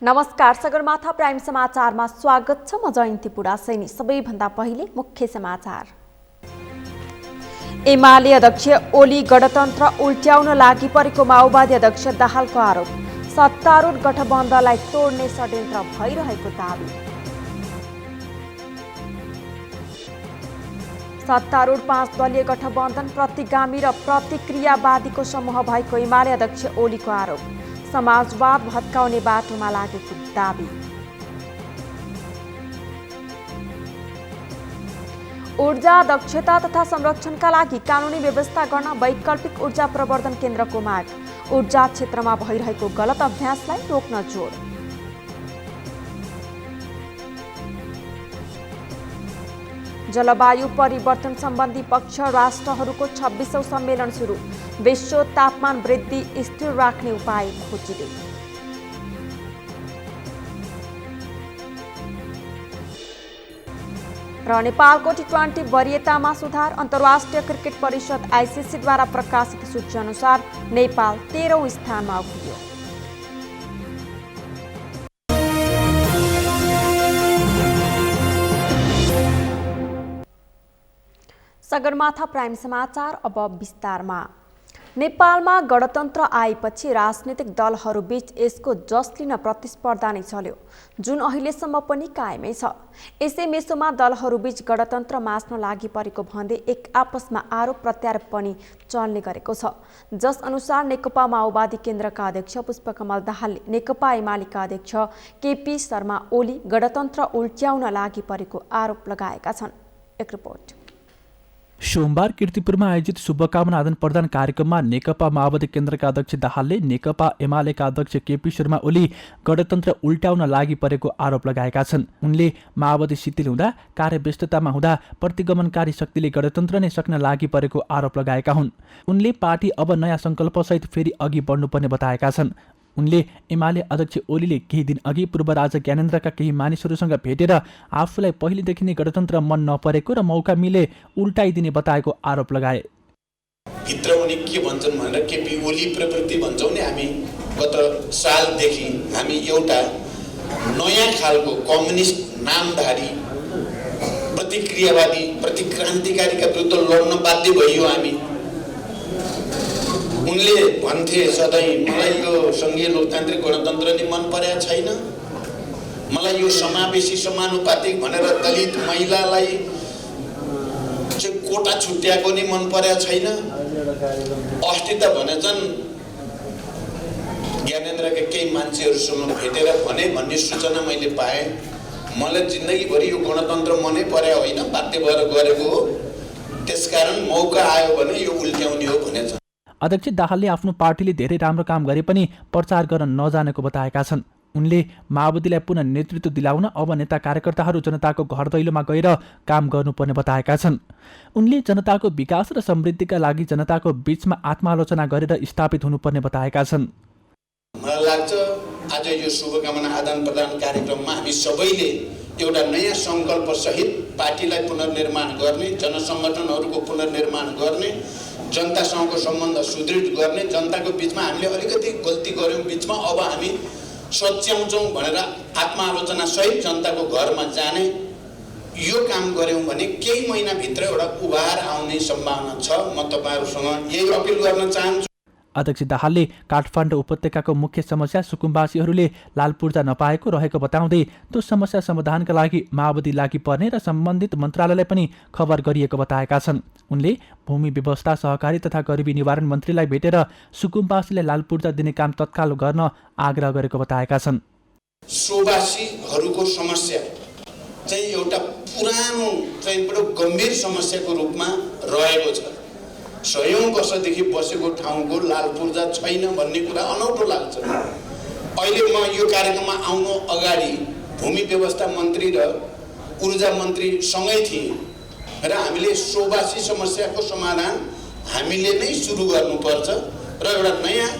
नमस्कार, सगरमाथा प्राइम समाचारमा स्वागत छ। म जयन्ती पुडासैनी। सबैभन्दा पहिले मुख्य समाचार। एमाले अध्यक्ष ओली गणतन्त्र उल्ट्याउन लागि परेको माओवादी अध्यक्ष दाहालको आरोप। सत्तारूढ गठबन्धनलाई तोड्ने षड्यन्त्र भइरहेको दावी। सत्तारूढ 5 दलीय गठबन्धन प्रतिगामी र प्रतिक्रियावादीको समूह भएको एमाले अध्यक्ष ओलीको आरोप। समाजवाद भत्काउने बाटोमा लागेको दावी। ऊर्जा दक्षता तथा संरक्षणका लागि कानुनी व्यवस्था गर्न वैकल्पिक ऊर्जा प्रवर्धन केन्द्रको माग। ऊर्जा क्षेत्रमा भइरहेको गलत अभ्यासलाई रोक्न जोड। जलवायु परिवर्तन सम्बन्धी पक्ष राष्ट्रहरूको 26औं सम्मेलन सुरु। विश्व तापमान वृद्धि स्थिर राख्ने उपाय खोजिँदै। र नेपालको T20 वरियतामा सुधार। अन्तर्राष्ट्रिय क्रिकेट परिषद आइसिसीद्वारा प्रकाशित सूची अनुसार नेपाल 13औं स्थानमा उभियो। सगरमाथा प्राइम समाचार अब विस्तारमा। नेपालमा गणतन्त्र आएपछि राजनीतिक दलहरूबीच यसको जस लिन प्रतिस्पर्धा नै चल्यो, जुन अहिलेसम्म पनि कायमै छ। यसै मेसोमा दलहरूबीच गणतन्त्र मास्न लागि परेको भन्दै एक आपसमा आरोप प्रत्यारोप पनि चल्ने गरेको छ। जस अनुसार नेकपा माओवादी केन्द्रका अध्यक्ष पुष्पकमल दाहालले नेकपा एमालेका अध्यक्ष केपी शर्मा ओली गणतन्त्र उल्ट्याउन लागि परेको आरोप लगाएका छन्। एक रिपोर्ट। सोमबार कीर्तिपुरमा आयोजित शुभकामना आदान प्रदान कार्यक्रममा नेकपा माओवादी केन्द्रका अध्यक्ष दाहालले नेकपा एमालेका अध्यक्ष केपी शर्मा ओली गणतन्त्र उल्ट्याउन लागि परेको आरोप लगाएका छन्। उनले माओवादी शिथिल हुँदा, कार्यव्यस्ततामा हुँदा प्रतिगमनकारी शक्तिले गणतन्त्र नै सक्न लागि परेको आरोप लगाएका हुन्। उनले पार्टी अब नयाँ सङ्कल्पसहित फेरि अघि बढ्नुपर्ने बताएका छन्। उनले एमाले अध्यक्ष ओलीले केही दिन अघि पूर्व राजा ज्ञानेन्द्रका केही मानिसहरूसँग भेटेर आफूलाई पहिलेदेखि नै गणतन्त्र मन नपरेको र मौका मिले उल्टाइदिने बताएको आरोप लगाए। भित्र उनी के भन्छन् भनेर केपी ओली प्रवृत्ति भन्छौँ नि हामी गत सालदेखि हामी एउटा नयाँ खालको कम्युनिस्ट नामधारी प्रतिक्रियावादी प्रतिक्रान्तिकारीका विरुद्ध लड्न बाध्य भइयो हामी। उनले भन्थे सधैँ मलाई यो सङ्घीय लोकतान्त्रिक गणतन्त्र नि मन परेको छैन, मलाई यो समावेशी समानुपातिक भनेर दलित महिलालाई चाहिँ कोटा छुट्याएको नि मन परेको छैन। अस्ति त भनेछन् ज्ञानेन्द्रका केही मान्छेहरूसँग भेटेर भने भन्ने सूचना मैले पाएँ। मलाई जिन्दगीभरि यो गणतन्त्र मनै परे होइन, बाध्य भएर गरेको हो, त्यसकारण मौका आयो भने यो उल्ट्याउने हो भनेछ। अध्यक्ष दाहालले आफ्नो पार्टीले धेरै राम्रो काम गरे पनि प्रचार गर्न नजानेको बताएका छन्। उनले माओवादीलाई पुनः नेतृत्व दिलाउन अब नेता कार्यकर्ताहरू जनताको घर दैलोमा गएर काम गर्नुपर्ने बताएका छन्। उनले जनताको विकास र समृद्धिका लागि जनताको बीचमा आत्मालोचना गरेर स्थापित हुनुपर्ने बताएका छन्। मलाई लाग्छ आज यो शुभकामना आदान प्रदान कार्यक्रममा हामी सबैले एउटा नयाँ सङ्कल्पसहित पार्टीलाई पुनर्निर्माण गर्ने, जनसङ्गठनहरूको पुनर्निर्माण गर्ने, जनतासँगको सम्बन्ध सुदृढ गर्ने, जनताको बिचमा हामीले अलिकति गल्ती गऱ्यौँ बिचमा अब हामी सच्याउँछौँ भनेर आत्मालोचना सहित जनताको घरमा जाने यो काम गऱ्यौँ भने केही महिनाभित्र एउटा उभार आउने सम्भावना छ। म तपाईँहरूसँग यही अपिल गर्न चाहन्छु। अध्यक्ष दाहालले काठमाडौँ उपत्यकाको मुख्य समस्या सुकुम्बासीहरूले लाल पूर्जा नपाएको रहेको बताउँदै त्यो समस्या समाधानका लागि माओवादी लागि पर्ने र सम्बन्धित मन्त्रालयलाई पनि खबर गरिएको बताएका छन्। उनले भूमि व्यवस्था, सहकारी तथा गरिबी निवारण मन्त्रीलाई भेटेर सुकुम्बासीलाई लाल पूर्जा दिने काम तत्काल गर्न आग्रह गरेको बताएका छन्। सोबासीहरूको समस्या चाहिँ एउटा पुरानो चाहिँ बडो गम्भीर समस्याको रूपमा रहेको छ। 100औं वर्षदेखि बसेको ठाउँको लाल पूर्जा छैन भन्ने कुरा अनौठो लाग्छ। अहिले म यो कार्यक्रममा आउनु अगाडि भूमि व्यवस्था मन्त्री र ऊर्जा मन्त्री सँगै थिए र हामीले सोबासी समस्याको समाधान हामीले नै सुरु गर्नुपर्छ र एउटा नयाँ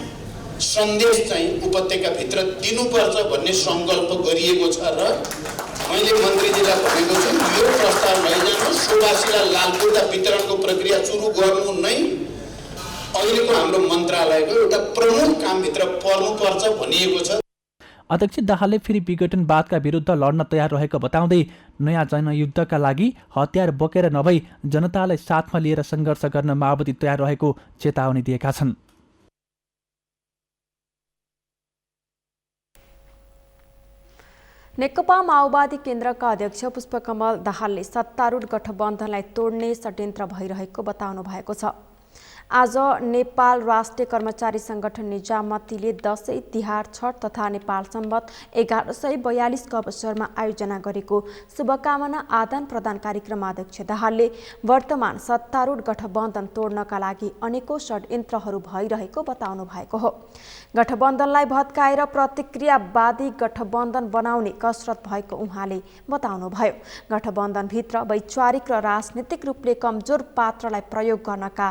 सन्देश चाहिँ उपत्यकाभित्र दिनुपर्छ भन्ने सङ्कल्प गरिएको छ र मैले मन्त्रीजीलाई भनेको छु यो प्रस्ताव लैजानु, सोबासीलाई लाल पूर्जा वितरणको प्रक्रिया सुरु गर्नु नै अहिलेको हाम्रो मन्त्रालयको एउटा प्रमुख कामभित्र पर्नुपर्छ भनिएको छ। अध्यक्ष दाहालले फेरि विघटनवादका विरुद्ध लड्न तयार रहेको बताउँदै नयाँ जनयुद्धका लागि हतियार बोकेर नभई जनतालाई साथमा लिएर सङ्घर्ष गर्न माओवादी तयार रहेको चेतावनी दिएका छन्। नेकपा माओवादी केन्द्रका अध्यक्ष पुष्पकमल दाहालले सत्तारूढ गठबन्धनलाई तोड्ने षड्यन्त्र भइरहेको बताउनु भएको छ। आज नेपाल राष्ट्रिय कर्मचारी संगठन निजामतीले दशैं तिहार छठ तथा नेपाल सम्वत 1142 को अवसरमा आयोजना गरेको शुभकामना आदान प्रदान कार्यक्रम अध्यक्ष दाहालले वर्तमान सत्तारूढ गठबन्धन तोड्नका लागि अनेकौं षड्यन्त्रहरू भइरहेको बताउनु भएको हो। गठबन्धनलाई भत्काएर प्रतिक्रियावादी गठबन्धन बनाउने कसरत भएको उहाँले बताउनुभयो। गठबन्धनभित्र वैचारिक र राजनीतिक रूपले कमजोर पात्रलाई प्रयोग गर्नका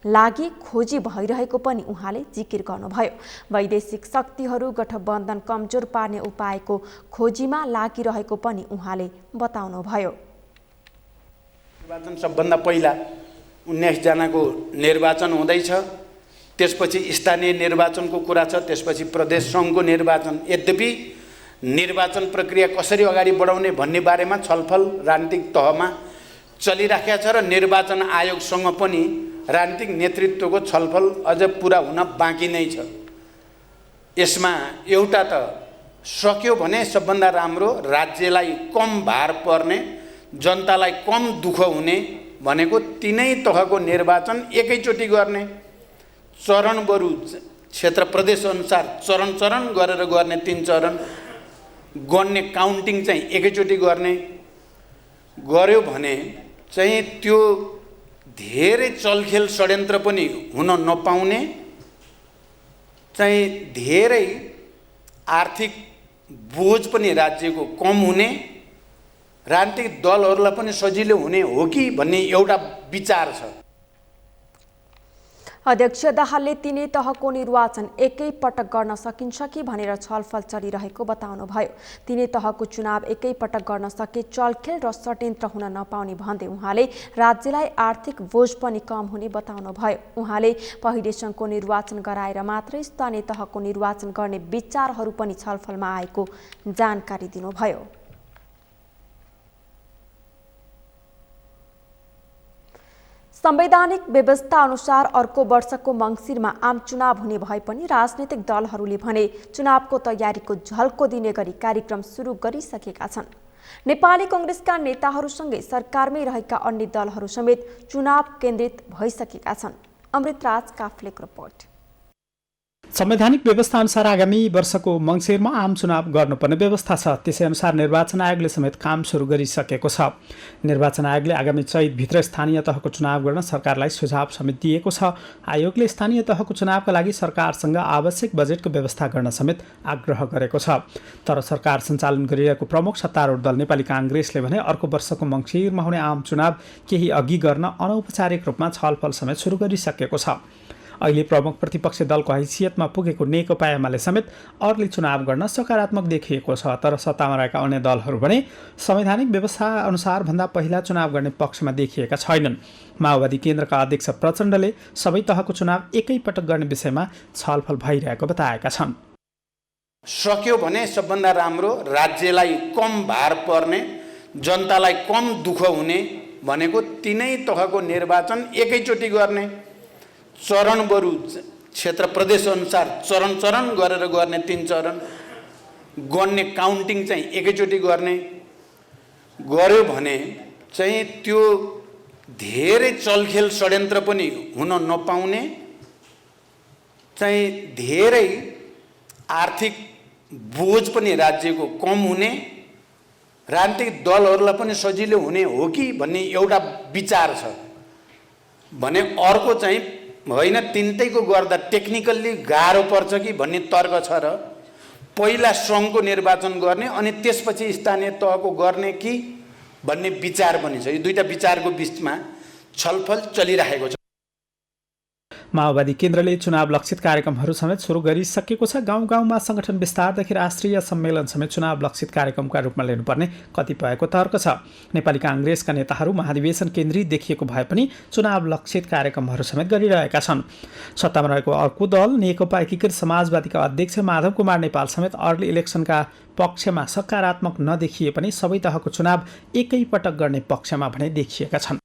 लागि खोजी भइरहेको पनि उहाँले जिकिर गर्नुभयो। वैदेशिक शक्तिहरू गठबन्धन कमजोर पार्ने उपायको खोजीमा लागिरहेको पनि उहाँले बताउनुभयो। निर्वाचन सबभन्दा पहिला 19 जनाको निर्वाचन हुँदैछ, त्यसपछि स्थानीय निर्वाचनको कुरा छ, त्यसपछि प्रदेश सङ्घको निर्वाचन। यद्यपि निर्वाचन प्रक्रिया कसरी अगाडि बढाउने भन्ने बारेमा छलफल राजनीतिक तहमा चलिराखेको छ र निर्वाचन आयोगसँग पनि राजनीतिक नेतृत्वको छलफल अझ पुरा हुन बाँकी नै छ। यसमा एउटा त सक्यो भने सबभन्दा राम्रो राज्यलाई कम भार पर्ने, जनतालाई कम दुःख हुने भनेको तीनै तहको निर्वाचन एकैचोटि गर्ने, चरण बरु क्षेत्र प्रदेश अनुसार चरण चरण गरेर गर्ने, 3 चरण गर्ने, काउन्टिङ चाहिँ एकैचोटि गर्ने गर्यो भने चाहिँ त्यो धेरै चलखेल षड्यन्त्र पनि हुन नपाउने, चाहिँ धेरै आर्थिक बोझ पनि राज्यको कम हुने, राजनीतिक दलहरूलाई पनि सजिलो हुने हो कि भन्ने एउटा विचार छ। अध्यक्ष दाहालले तीनै तहको निर्वाचन एकै पटक गर्न सकिन्छ कि भनेर छलफल चलिरहेको बताउनुभयो। तीनै तहको चुनाव एकै पटक गर्न सके चलखेल र षड्यन्त्र हुन नपाउने भन्दै उहाँले राज्यलाई आर्थिक बोझ पनि कम हुने बताउनुभयो। उहाँले पहिले सङ्घको निर्वाचन गराएर मात्रै स्थानीय तहको निर्वाचन गर्ने विचारहरू पनि छलफलमा आएको जानकारी दिनुभयो। संवैधानिक व्यवस्था अनुसार अर्को वर्षको मङ्सिरमा आम चुनाव हुने भए पनि राजनीतिक दलहरूले भने चुनावको तयारीको झल्को दिने गरी कार्यक्रम सुरु गरिसकेका छन्। नेपाली कांग्रेसका नेताहरूसँगै सरकारमै रहेका अन्य दलहरू समेत चुनाव केन्द्रित भइसकेका छन्। अमृतराज काफ्लेको रिपोर्ट। संवैधानिक व्यवस्था अनुसार आगामी वर्षको मङ्सिरमा आम चुनाव गर्नुपर्ने व्यवस्था छ। त्यसै अनुसार निर्वाचन आयोगले समेत काम सुरु गरिसकेको छ। निर्वाचन आयोगले आगामी चैतभित्र स्थानीय तहको चुनाव गर्न सरकारलाई सुझाव समेत दिएको छ। आयोगले स्थानीय तहको चुनावका लागि सरकारसँग आवश्यक बजेटको व्यवस्था गर्न समेत आग्रह गरेको छ। तर सरकार सञ्चालन गरिरहेको प्रमुख सत्तारूढ दल नेपाली कांग्रेसले भने अर्को वर्षको मङ्सिरमा हुने आम चुनाव केही अघि गर्न अनौपचारिक रूपमा छलफल समेत सुरु गरिसकेको छ। अहिले प्रमुख प्रतिपक्षी दलको हैसियतमा पुगेको नेकपा एमाले समेत अर्ली चुनाव गर्न सकारात्मक देखिएको छ। तर सत्तामा रहेका अन्य दलहरू भने संवैधानिक व्यवस्था अनुसार भन्दा पहिला चुनाव गर्ने पक्षमा देखिएका छैनन्। माओवादी केन्द्रका अध्यक्ष प्रचण्डले सबै तहको चुनाव एकै पटक गर्ने विषयमा छलफल भइरहेको बताएका छन्। सक्यो भने सबभन्दा राम्रो राज्यलाई कम भार पर्ने, जनतालाई कम दुःख हुने भनेको तीनै तहको निर्वाचन एकैचोटि गर्ने, चरण बरु क्षेत्र प्रदेश अनुसार चरण चरण गरेर गर्ने, 3 चरण गर्ने, काउन्टिङ चाहिँ एकैचोटि गर्ने गर्यो भने चाहिँ त्यो धेरै चलखेल षड्यन्त्र पनि हुन नपाउने, चाहिँ धेरै आर्थिक बोझ पनि राज्यको कम हुने, राजनीतिक दलहरूलाई पनि सजिलो हुने हो कि भन्ने एउटा विचार छ भने अर्को चाहिँ होइन तिनटैको गर्दा टेक्निकल्ली गाह्रो पर्छ कि भन्ने तर्क छ र पहिला सङ्घको निर्वाचन गर्ने अनि त्यसपछि स्थानीय तहको गर्ने कि भन्ने विचार पनि छ। यो दुईटा विचारको बीचमा छलफल चलिरहेको छ। माओवादी केन्द्रले चुनाव लक्षित कार्यक्रमहरू समेत सुरु गरिसकेको छ। गाउँ गाउँमा संगठन विस्तारदेखि राष्ट्रिय सम्मेलन समेत चुनाव लक्षित कार्यक्रमका रूपमा लिनुपर्ने कतिपयको तर्क छ। नेपाली काङ्ग्रेसका नेताहरू महाधिवेशन केन्द्रित देखिएको भए पनि चुनाव लक्षित कार्यक्रमहरू समेत गरिरहेका छन्। सत्तामा रहेको अर्को दल नेकपा एकीकृत समाजवादीका अध्यक्ष माधव कुमार नेपाल समेत अर्ली इलेक्सनका पक्षमा सकारात्मक नदेखिए पनि सबै तहको चुनाव एकैपटक गर्ने पक्षमा भने देखिएका छन्।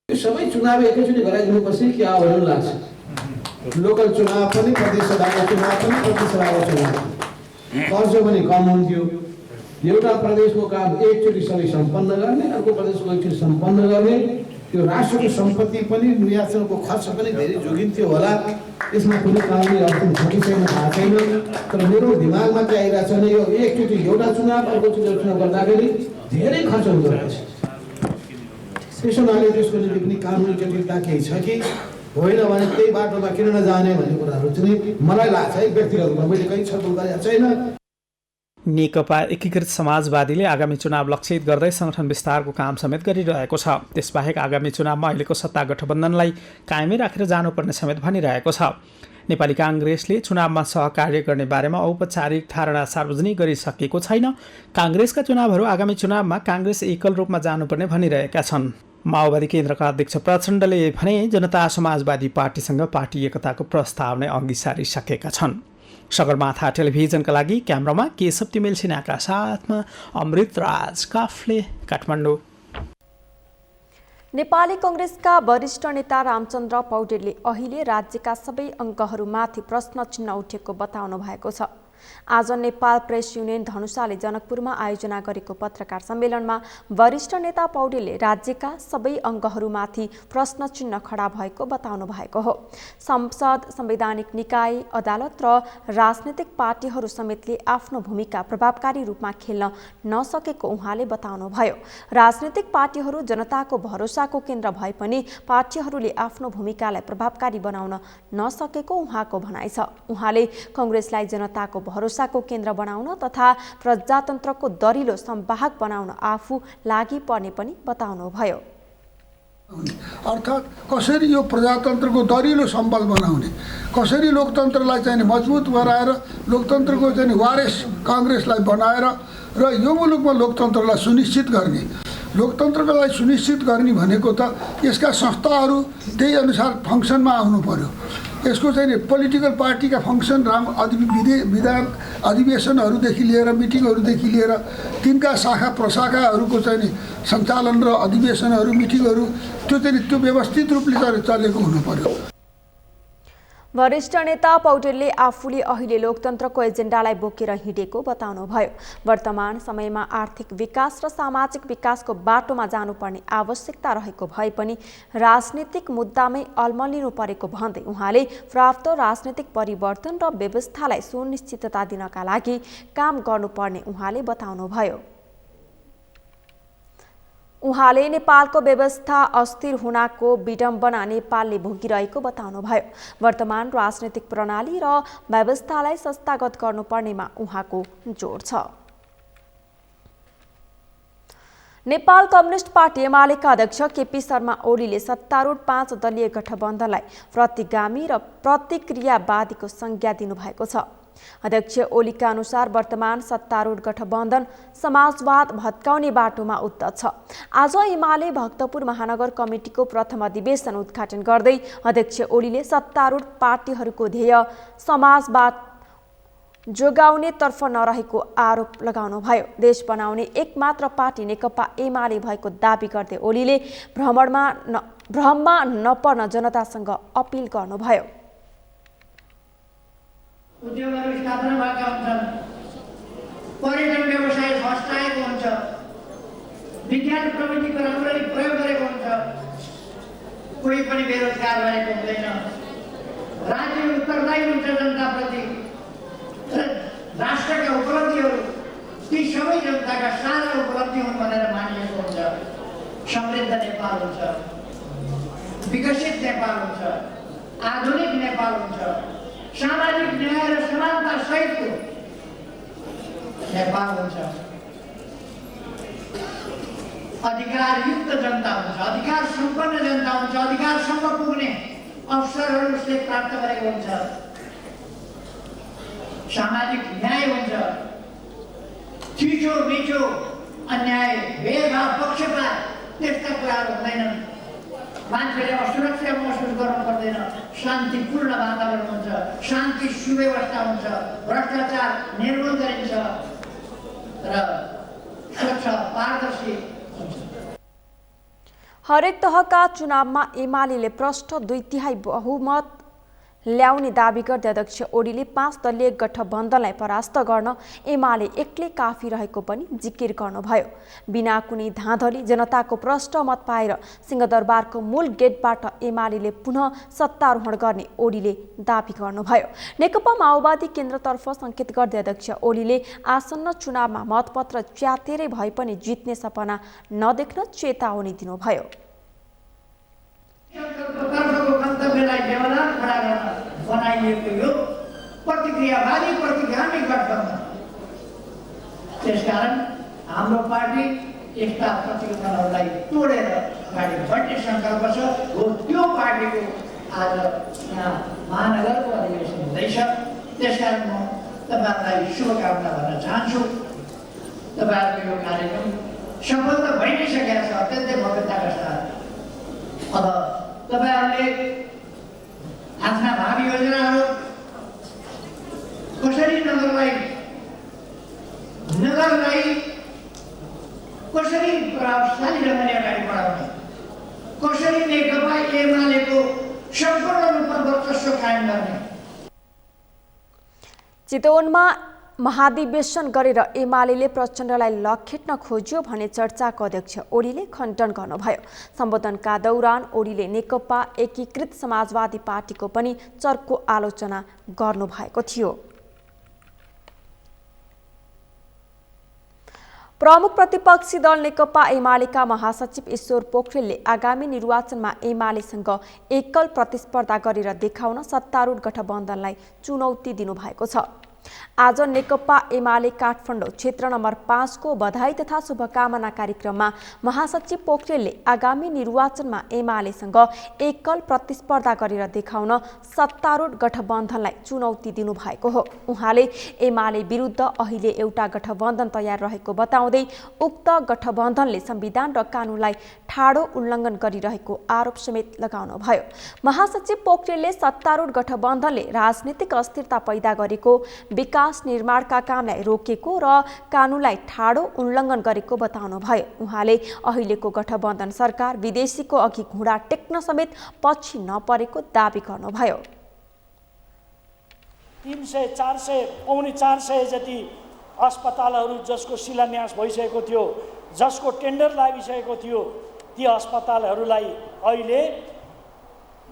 सबै चुनाव एकैचोटि गराइदिनुपर्छ कि भन्नु लाग्छ। लोकल चुनाव पनि प्रदेशसभाको चुनाव पनि प्रतिसभाको चुनाव खर्च पनि कम हुन्थ्यो। एउटा प्रदेशको काम एकचोटि सबै सम्पन्न गर्ने, अर्को प्रदेशको एकचोटि सम्पन्न गर्ने, त्यो राष्ट्रको सम्पत्ति पनि निर्यातको खर्च पनि धेरै जोगिन्थ्यो होला। यसमा कुनै कारणले अर्थन छ कि छैन थाहा छैन, तर मेरो दिमागमा चाहिँ आइरहेको छ भने यो एकचोटि एउटा चुनाव अर्कोचोटि चुनाव गर्दाखेरि धेरै खर्च हुँदो रहेछ। त्यसो हुनाले त्यसको निम्ति पनि कानुनी जटिलता केही छ कि होइन भने त्यही बाटोमा किन नजाने भन्ने कुराहरू चाहिँ मलाई लाग्छ है, व्यक्तिगत रूपमा मैले कहीँ छलफल गरेको छैन। नेकपा एकीकृत समाजवादीले आगामी चुनाव लक्षित गर्दै संगठन विस्तारको काम समेत गरिरहेको छ। त्यसबाहेक आगामी चुनावमा अहिलेको सत्ता गठबन्धनलाई कायमै राखेर जानुपर्ने समेत भनिरहेको छ। नेपाली काङ्ग्रेसले चुनावमा सहकार्य गर्ने बारेमा औपचारिक धारणा सार्वजनिक गरिसकेको छैन। काङ्ग्रेसका चुनावहरू आगामी चुनावमा काङ्ग्रेस एकल रूपमा जानुपर्ने भनिरहेका छन्। माओवादी केन्द्रका अध्यक्ष प्रचण्डले भने जनता समाजवादी पार्टीसँग पार्टी एकताको प्रस्ताव नै अघि सारिसकेका छन्। सगरमाथा टेलिभिजनका लागि क्यामेरामा केशव तिमेल सिन्हाका साथमा अमृतराज काफले, काठमाडौँ। नेपाली कांग्रेसका वरिष्ठ नेता रामचन्द्र पौडेलले अहिले राज्यका सबै अङ्गहरूमाथि प्रश्न चिन्ह उठेको बताउनु भएको छ। आज नेपाल प्रेस युनियन धनुषाले जनकपुरमा आयोजना गरेको पत्रकार सम्मेलनमा वरिष्ठ नेता पौडेलले राज्यका सबै अङ्गहरूमाथि प्रश्न चिन्ह खडा भएको बताउनु भएको हो। संसद, संवैधानिक निकाय, अदालत र राजनीतिक पार्टीहरू समेतले आफ्नो भूमिका प्रभावकारी रूपमा खेल्न नसकेको उहाँले बताउनुभयो। राजनीतिक पार्टीहरू जनताको भरोसाको केन्द्र भए पनि पार्टीहरूले आफ्नो भूमिकालाई प्रभावकारी बनाउन नसकेको उहाँको भनाइ छ। उहाँले कांग्रेसलाई जनताको भरोसाको केन्द्र बनाउन तथा प्रजातन्त्रको दरिलो संवाहक बनाउन आफू लागि पर्ने पनि बताउनुभयो। अर्थात् कसरी यो प्रजातन्त्रको दरिलो सम्बल बनाउने, कसरी लोकतन्त्रलाई चाहिँ मजबुत बनाएर लोकतन्त्रको चाहिँ वारिस काङ्ग्रेसलाई बनाएर र यो मुलुकमा लोकतन्त्रलाई सुनिश्चित गर्ने। लोकतन्त्रलाई सुनिश्चित गर्ने भनेको त यसका संस्थाहरू त्यही अनुसार फङ्सनमा आउनु पर्यो। यसको चाहिँ पोलिटिकल पार्टीका फङ्सन विधान अधिवेशनहरूदेखि लिएर मिटिङहरूदेखि लिएर तिनका शाखा प्रशाखाहरूको चाहिँ सञ्चालन र अधिवेशनहरू मिटिङहरू त्यो व्यवस्थित रूपले चलेको हुनु पर्यो। वरिष्ठ नेता पौडेलले आफूले अहिले लोकतन्त्रको एजेन्डालाई बोकेर हिँडेको बताउनुभयो। वर्तमान समयमा आर्थिक विकास र सामाजिक विकासको बाटोमा जानुपर्ने आवश्यकता रहेको भए पनि राजनीतिक मुद्दामै अल्मलिनु परेको भन्दै उहाँले प्राप्त राजनीतिक परिवर्तन र व्यवस्थालाई सुनिश्चितता दिनका लागि काम गर्नुपर्ने उहाँले बताउनुभयो। उहाँले नेपालको व्यवस्था अस्थिर हुनाको विडम्बना नेपालले भोगिरहेको बताउनुभयो। वर्तमान राजनीतिक प्रणाली र व्यवस्थालाई संस्थागत गर्नुपर्नेमा उहाँको जोड छ। नेपाल कम्युनिस्ट पार्टी एमालेका अध्यक्ष केपी शर्मा ओलीले सत्तारूढ 5 दलीय गठबन्धनलाई प्रतिगामी र प्रतिक्रियावादीको संज्ञा दिनुभएको छ। अध्यक्ष ओलीका अनुसार वर्तमान सत्तारूढ गठबन्धन समाजवाद भत्काउने बाटोमा उद्धत छ। आज एमाले भक्तपुर महानगर कमिटीको प्रथम अधिवेशन उद्घाटन गर्दै अध्यक्ष ओलीले सत्तारूढ पार्टीहरूको ध्येय समाजवाद जोगाउने तर्फ नरहेको आरोप लगाउनुभयो। देश बनाउने एकमात्र पार्टी नेकपा एमाले भएको दाबी गर्दै ओलीले भ्रममा नपर्न जनतासँग अपिल गर्नुभयो। उद्योगहरू स्थापना भएका हुन्छन्, पर्यटन व्यवसाय फस्टाएको हुन्छ, विज्ञान प्रविधिको राम्ररी प्रयोग गरेको हुन्छ, कोही पनि बेरोजगार रहेको हुँदैन, राज्य उत्तरदायी हुन्छ जनताप्रति, राष्ट्रका उपलब्धिहरू ती सबै जनताका सारा उपलब्धि हुन् भनेर मानिएको हुन्छ। समृद्ध नेपाल हुन्छ, विकसित नेपाल हुन्छ, आधुनिक नेपाल हुन्छ, सामाजिक न्याय र समानता सहितको नेपाल हुन्छ, अधिकारयुक्त जनता हुन्छ, अधिकार सम्पन्न जनता हुन्छ, अधिकारसम्म पुग्ने अवसरहरू उसले प्राप्त गरेको हुन्छ, सामाजिक न्याय हुन्छ, छिटो मिठो अन्याय भेदभाव पक्षपात त्यस्ता कुराहरू हुँदैनन्, मान्छेले असुरक्षा महसुस गर्नु पर्दैन, शान्तिपूर्ण वातावरण हुन्छ, शान्ति सुव्यवस्था हुन्छ, भ्रष्टाचार निर्मूल गरिन्छ र स्वच्छ पारदर्शी हुन्छ। हरेक तहका चुनावमा एमाले प्रष्ट 2/3 बहुमत ल्याउने दाबी गर्दै अध्यक्ष ओलीले 5 दलीय गठबन्धनलाई परास्त गर्न एमाले एक्लै काफी रहेको पनि जिकिर गर्नुभयो। बिना कुनै धाँधली जनताको प्रष्ट मत पाएर सिंहदरबारको मूल गेटबाट एमाले पुनः सत्तारोहण गर्ने ओलीले दाबी गर्नुभयो। नेकपा माओवादी केन्द्रतर्फ संकेत गर्दै अध्यक्ष ओलीले आसन्न चुनावमा मतपत्र च्यातेरै भए पनि जित्ने सपना नदेख्न चेतावनी दिनुभयो। बनाइएको यो प्रतिक्रियावादी प्रतिगामी गठबन्धन, त्यसकारण हाम्रो पार्टी यस्ता प्रतिबन्धनहरूलाई तोडेर अगाडि बढ्ने सङ्कल्प छ। हो त्यो पार्टीको आज यहाँ महानगरको अधिवेशन हुँदैछ, त्यसकारण म तपाईँहरूलाई शुभकामना भन्न चाहन्छु। तपाईँहरूको यो कार्यक्रम सफल त भइ नै सकेको छ अत्यन्तै भव्यताका साथ। अब तपाईँहरूले आफ्ना भावी योजनाहरू कसरी नगरलाई कसरी प्रभावशाली ढङ्गले अगाडि बढाउने, कसरी नेकपा एमालेको सम्पूर्ण रूपमा वर्चस्व कायम गर्ने। चितवनमा महाधिवेशन गरेर एमाले प्रचण्डलाई लखेट्न खोज्यो भने चर्चाको अध्यक्ष ओलीले खण्डन गर्नुभयो। सम्बोधनका दौरान ओलीले नेकपा एकीकृत समाजवादी पार्टीको पनि चर्को आलोचना गर्नुभएको थियो। प्रमुख प्रतिपक्षी दल नेकपा एमालेका महासचिव ईश्वर पोखरेलले आगामी निर्वाचनमा एमालेसँग एकल प्रतिस्पर्धा गरेर देखाउन सत्तारूढ गठबन्धनलाई चुनौती दिनुभएको छ। आज नेकपा एमाले काठमाडौँ क्षेत्र नम्बर 5 को बधाई तथा शुभकामना कार्यक्रममा महासचिव पोखरेलले आगामी निर्वाचनमा एमालेसँग एकल प्रतिस्पर्धा गरेर देखाउन सत्तारूढ गठबन्धनलाई चुनौती दिनुभएको हो। उहाँले एमाले विरुद्ध अहिले एउटा गठबन्धन तयार रहेको बताउँदै उक्त गठबन्धनले संविधान र कानूनलाई ठाडो उल्लङ्घन गरिरहेको आरोप समेत लगाउनुभयो। महासचिव पोखरेलले सत्तारूढ गठबन्धनले राजनीतिक अस्थिरता पैदा गरेको, विकास निर्माणका कामलाई रोकेको र कानूनलाई ठाडो उल्लङ्घन गरेको बताउनुभयो। उहाँले अहिलेको गठबन्धन सरकार विदेशीको अघि घुँडा टेक्न समेत पछि नपरेको दाबी गर्नुभयो। 300, 400, पौने 400 जति अस्पतालहरू जसको शिलान्यास भइसकेको थियो, जसको टेन्डर लागिसकेको थियो, ती अस्पतालहरूलाई अहिले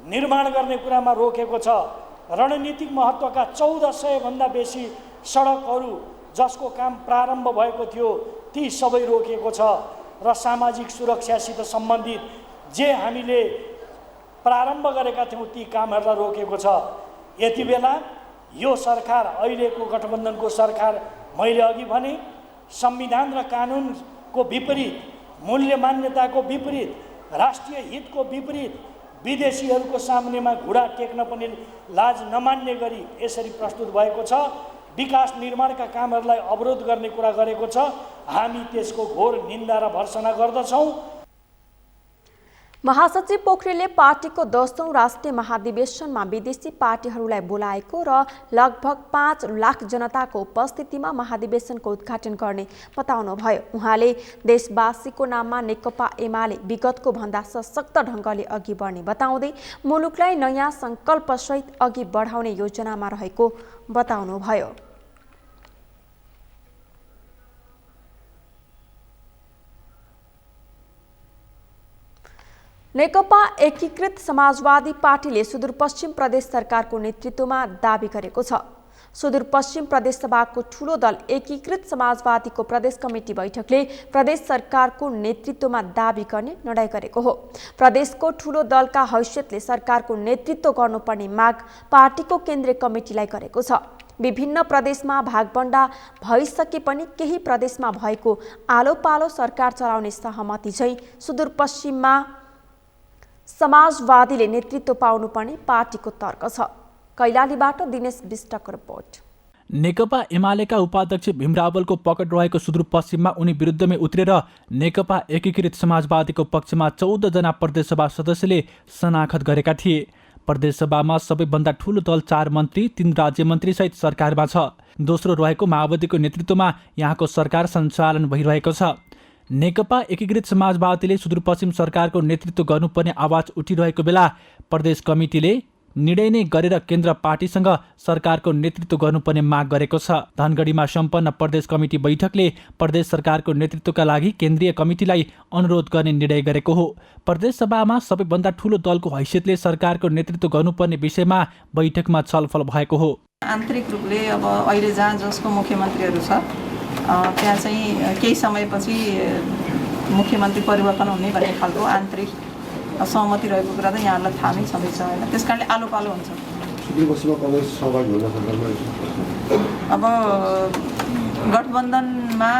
निर्माण गर्ने कुरामा रोकेको छ। रणनीतिक महत्त्वका 1400 भन्दा बेसी सडकहरू जसको काम प्रारम्भ भएको थियो, ती सबै रोकिएको छ र सामाजिक सुरक्षासित सम्बन्धित जे हामीले प्रारम्भ गरेका थियौँ ती कामहरूलाई रोकेको छ। यति बेला यो सरकार, अहिलेको गठबन्धनको सरकार, मैले अघि भने संविधान र कानुनको विपरीत, मूल्य मान्यताको विपरीत, राष्ट्रिय हितको विपरीत, विदेशीहरूको सामुन्नेमा घुँडा टेक्न पनि लाज नमान्ने गरी यसरी प्रस्तुत भएको छ। विकास निर्माणका कामहरूलाई अवरोध गर्ने कुरा गरेको छ। हामी त्यसको घोर निन्दा र भर्त्सना गर्दछौँ। महासचिव पोखरेलले पार्टीको 10औं राष्ट्रिय महाधिवेशनमा विदेशी पार्टीहरूलाई बोलाएको र लगभग 5 लाख जनताको उपस्थितिमा महाधिवेशनको उद्घाटन गर्ने बताउनुभयो। उहाँले देशवासीको नाममा नेकपा एमाले विगतको भन्दा सशक्त ढङ्गले अघि बढ्ने बताउँदै मुलुकलाई नयाँ सङ्कल्पसहित अघि बढाउने योजनामा रहेको बताउनुभयो। नेकपा एकीकृत समाजवादी पार्टीले सुदूरपश्चिम प्रदेश सरकारको नेतृत्वमा दाबी गरेको छ। सुदूरपश्चिम प्रदेश सभाको ठूलो दल एकीकृत समाजवादीको प्रदेश कमिटी बैठकले प्रदेश सरकारको नेतृत्वमा दाबी गर्ने निर्णय गरेको हो। प्रदेशको ठूलो दलका हैसियतले सरकारको नेतृत्व गर्नुपर्ने माग पार्टीको केन्द्रीय कमिटीलाई गरेको छ। विभिन्न प्रदेशमा भागबण्डा भइसके पनि केही प्रदेशमा भएको आलो पालो सरकार चलाउने सहमति चाहिँ सुदूरपश्चिममा समाजवादीले नेतृत्व पाउनुपर्ने पार्टीको तर्क छ। कैलालीबाट दिनेश विष्टको रिपोर्ट। नेकपा एमालेका उपाध्यक्ष भीम रावलको पकड रहेको सुदूरपश्चिममा उनी विरुद्धमै उत्रेर नेकपा एकीकृत समाजवादीको पक्षमा 14 जना प्रदेशसभा सदस्यले शनाखत गरेका थिए। प्रदेशसभामा सबैभन्दा ठूलो दल 4 मन्त्री 3 राज्यमन्त्री सहित सरकारमा छ। दोस्रो रहेको माओवादीको नेतृत्वमा यहाँको सरकार सञ्चालन भइरहेको छ। नेकपा एकीकृत समाजवादीले सुदूरपश्चिम सरकारको नेतृत्व गर्नुपर्ने आवाज उठिरहेको बेला प्रदेश कमिटीले निर्णय नै गरेर केन्द्र पार्टीसँग सरकारको नेतृत्व गर्नुपर्ने माग गरेको छ। धनगढीमा सम्पन्न प्रदेश कमिटी बैठकले प्रदेश सरकारको नेतृत्वका लागि केन्द्रीय कमिटीलाई अनुरोध गर्ने निर्णय गरेको हो। प्रदेश सभामा सबैभन्दा ठूलो दलको हैसियतले सरकारको नेतृत्व गर्नुपर्ने विषयमा बैठकमा छलफल भएको हो। आन्तरिक रूपले अब अहिले जहाँ जसको मुख्यमन्त्रीहरू छ त्यहाँ चाहिँ केही समयपछि मुख्यमन्त्री परिवर्तन हुने भन्ने खालको आन्तरिक सहमति रहेको कुरा त यहाँलाई थाहा नै छँदैछ होइन। त्यस कारणले आलो पालो हुन्छ। अब गठबन्धनमा